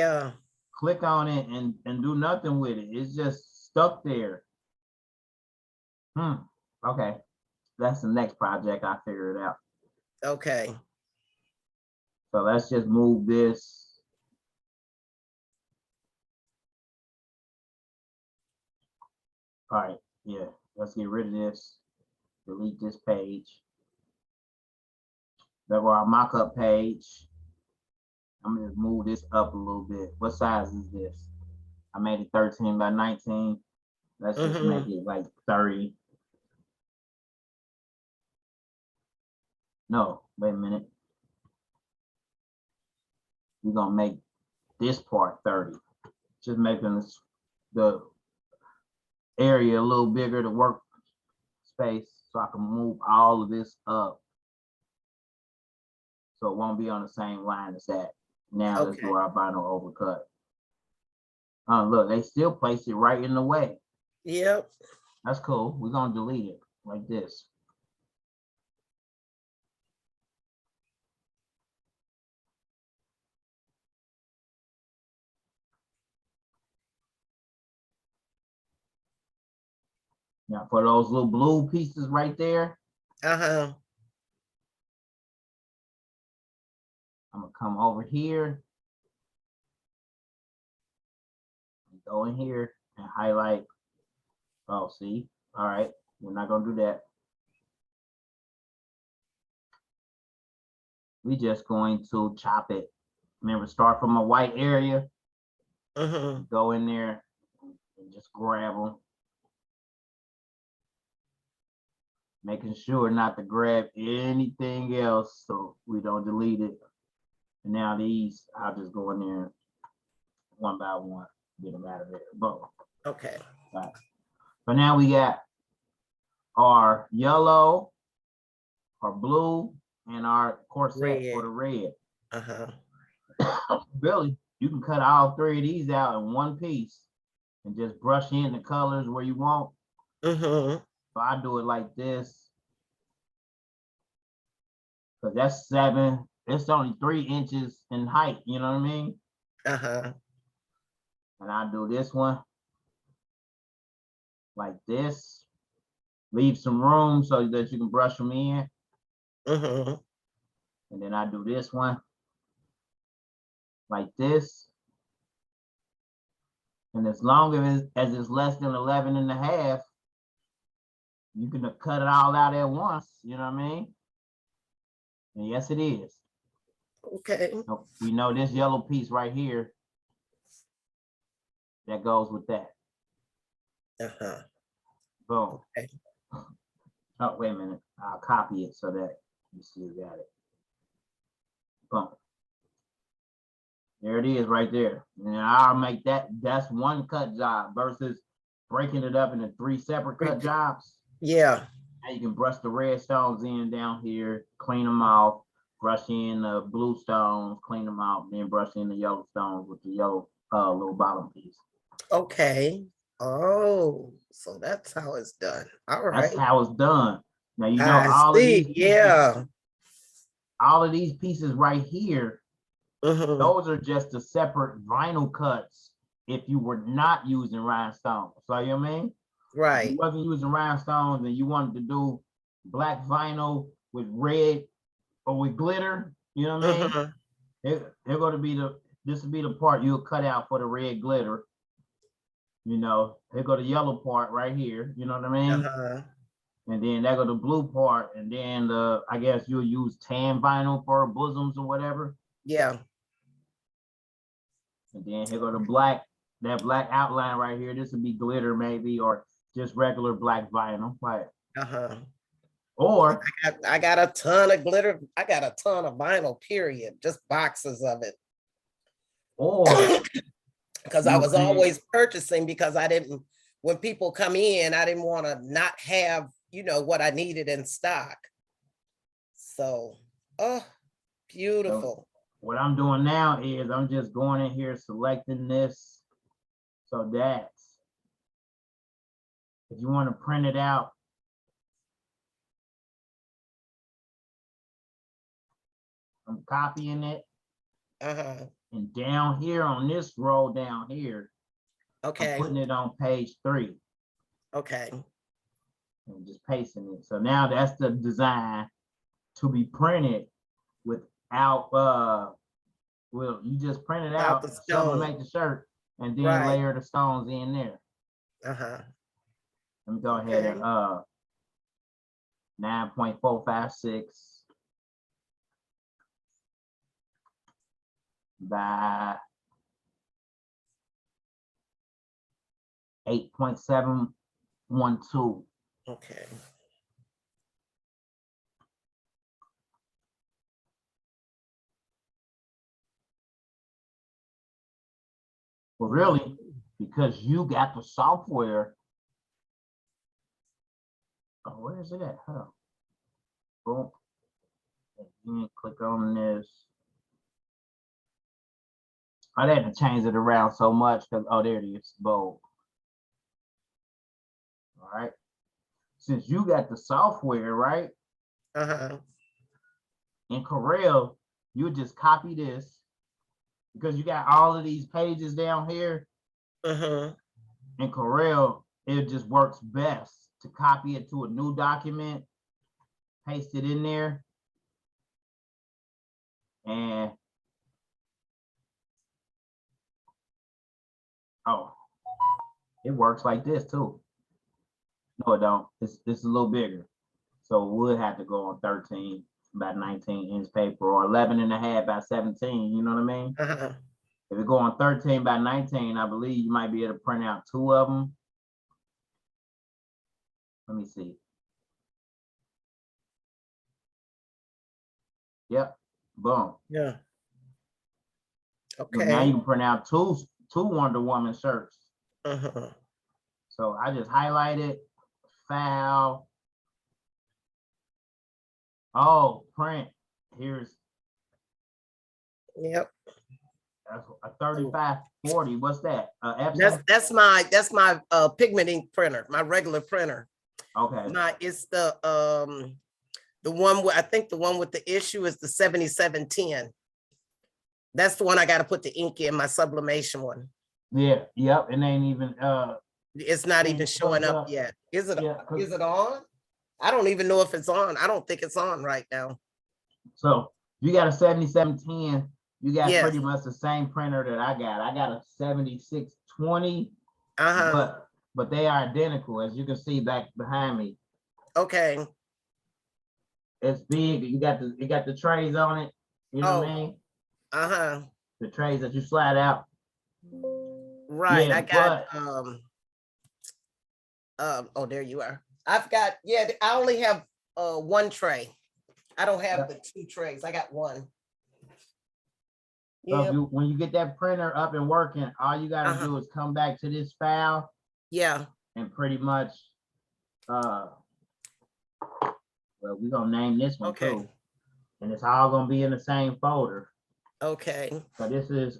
click on it and do nothing with it. It's just stuck there. Okay. That's the next project. I figure it out. Okay. So let's just move this. All right, yeah, let's get rid of this. Delete this page. There were our mock-up page. I'm gonna just move this up a little bit. What size is this? I made it 13 by 19. Let's just make it like 30. No, wait a minute. We're gonna make this part 30. Just making this, the area a little bigger, the work space, so I can move all of this up. So it won't be on the same line as that. Now let's do our vinyl overcut. Look, they still place it right in the way. Yep. That's cool. We're gonna delete it like this. Now for those little blue pieces right there, I'm gonna come over here, go in here and highlight. Oh, see, all right, we're not gonna do that. We just going to chop it. Remember, start from a white area, go in there and just grab them. Making sure not to grab anything else so we don't delete it. And now these, I'll just go in there one by one, get them out of there. Boom. Okay. Right. But now we got our yellow, our blue, and our corset for the red. Billy, you can cut all three of these out in one piece and just brush in the colors where you want. So I do it like this. Because that's 7. It's only 3 inches in height, you know what I mean? And I do this one like this. Leave some room so that you can brush them in. And then I do this one like this. And as long as it's less than 11 and a half, you can cut it all out at once, you know what I mean? And yes, it is. Okay. We know this yellow piece right here, that goes with that. Boom. Okay. Oh, wait a minute. I'll copy it so that you see you got it. Boom. There it is right there. And I'll make that's one cut job versus breaking it up into 3 separate cut jobs. Yeah. Now you can brush the red stones in down here, clean them off, brush in the blue stones, clean them out, then brush in the yellow stones with the yellow little bottom piece. Okay. Oh, so that's how it's done. All right. That's how it's done. Now you know all of these pieces, all of these pieces right here, those are just the separate vinyl cuts if you were not using rhinestones. So you know what I mean? Right. If you wasn't using rhinestones and you wanted to do black vinyl with red or with glitter, you know what I mean? They're going to be this will be the part you'll cut out for the red glitter. You know, here go the yellow part right here, you know what I mean? And then there go the blue part, and then I guess you'll use tan vinyl for bosoms or whatever. Yeah. And then here go the black, that black outline right here. This would be glitter maybe, or just regular black vinyl. Right. Or I got a ton of glitter. I got a ton of vinyl, period. Just boxes of it. Or because I was always purchasing, because I didn't, when people come in, I didn't want to not have, you know, what I needed in stock. So, oh, beautiful. So what I'm doing now is I'm just going in here, selecting this. So that's, if you want to print it out, I'm copying it. And down here on this row down here, I'm putting it on page 3. Okay. And just pasting it. So now that's the design to be printed without well, you just print it out, sublimate the shirt, and then layer the stones in there. Let me go ahead and 9.456. by 8.712. Okay. But really, because you got the software. Oh, where is it at? Huh? Boom. And click on this. I had to change it around so much because, oh, there it is, bold. All right. Since you got the software, right? In Corel, you just copy this because you got all of these pages down here. In Corel, it just works best to copy it to a new document, paste it in there, and oh, it works like this too. No, it don't. It's a little bigger. So we'll have to go on 13 by 19 inch paper or 11.5 by 17. You know what I mean? If you go on 13 by 19, I believe you might be able to print out 2 of them. Let me see. Yep. Boom. Yeah. Okay. So now you can print out two Wonder Woman shirts. So I just highlight it, file. Oh, print. Here's. Yep. That's a 3540. What's that? That's my pigment ink printer, my regular printer. Okay. It's the one where I think the one with the issue is the 7710. That's the one I got to put the ink in, my sublimation one. Yeah. Yep. It ain't even it's not even showing up yet. Is it? Yeah, is it on? I don't even know if it's on. I don't think it's on right now. So you got a 7710. You got pretty much the same printer that I got. I got a 7620. But they are identical, as you can see back behind me. Okay. It's big. You got the trays on it. You know what I mean? The trays that you slide out. Right. Yeah, I got oh, there you are. I've got, I only have one tray. I don't have the 2 trays. I got one. So when you get that printer up and working, all you gotta do is come back to this file. And pretty much well, we're gonna name this one too. And it's all gonna be in the same folder. Okay. So this is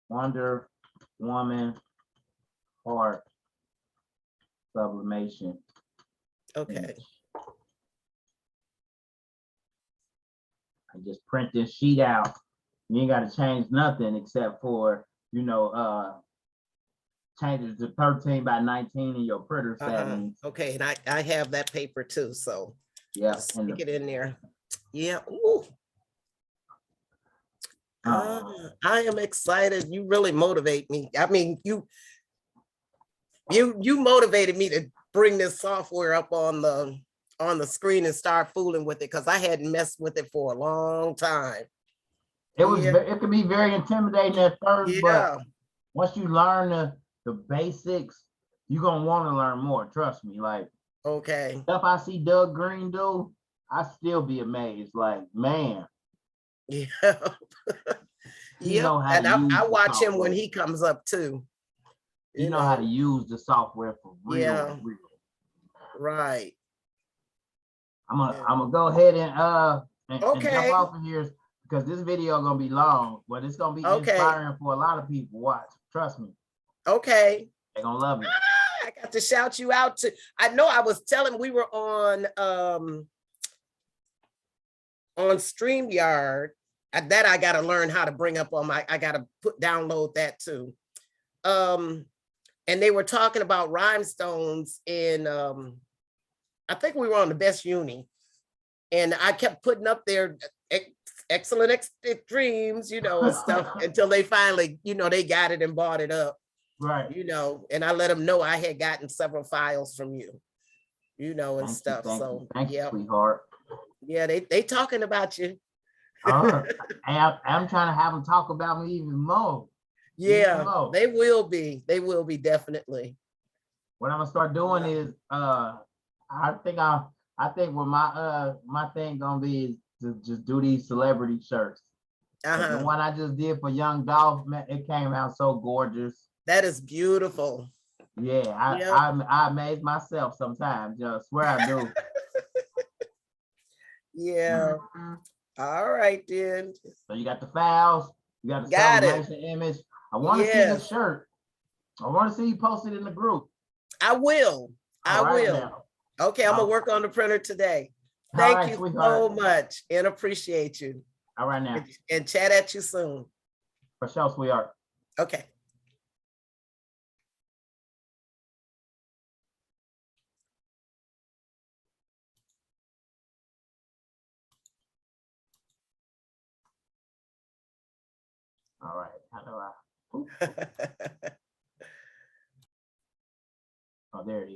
Wonder Woman Heart Sublimation. Okay. I just print this sheet out. You ain't got to change nothing except for, you know, change it to 13 by 19 in your printer settings. Okay, and I have that paper too, so stick it in there. Yeah. Ooh. I am excited. You really motivate me. I mean, you motivated me to bring this software up on the screen and start fooling with it, because I hadn't messed with it for a long time. It can be very intimidating at first, but once you learn the basics, you're gonna want to learn more. Trust me. Like stuff I see Doug Green do, I still be amazed. Like, man. And I watch him when he comes up too. You know how to use the software for real. Right. I'm gonna go ahead and jump off of here because this video gonna be long, but it's gonna be inspiring for a lot of people. Watch, trust me. Okay. They're gonna love it. I got to shout you out to. I know I was telling we were on StreamYard. That I gotta learn how to bring up on my. I gotta download that too. And they were talking about rhinestones in. I think we were on the Best Uni, and I kept putting up their excellent Dreamz, you know, and stuff until they finally, you know, they got it and bought it up. Right. You know, and I let them know I had gotten several files from you, you know, and stuff. Thank you, sweetheart. Yeah, they talking about you. I'm trying to have them talk about me even more. Yeah, they will be. They will be, definitely. What I'm gonna start doing is I think what my thing gonna be is to just do these celebrity shirts. The one I just did for Young Dolph, man, it came out so gorgeous. That is beautiful. Yeah, I amaze myself sometimes. I swear I do. Yeah. All right, then. So you got the files, you got the sublimation image. I want to see the shirt. I want to see you posted in the group. I will. I will. Now. Okay, I'm gonna work on the printer today. Thank you so much and appreciate you. All right now. And chat at you soon. For sure, sweetheart. Okay. All right. How do I? Oh, there it is.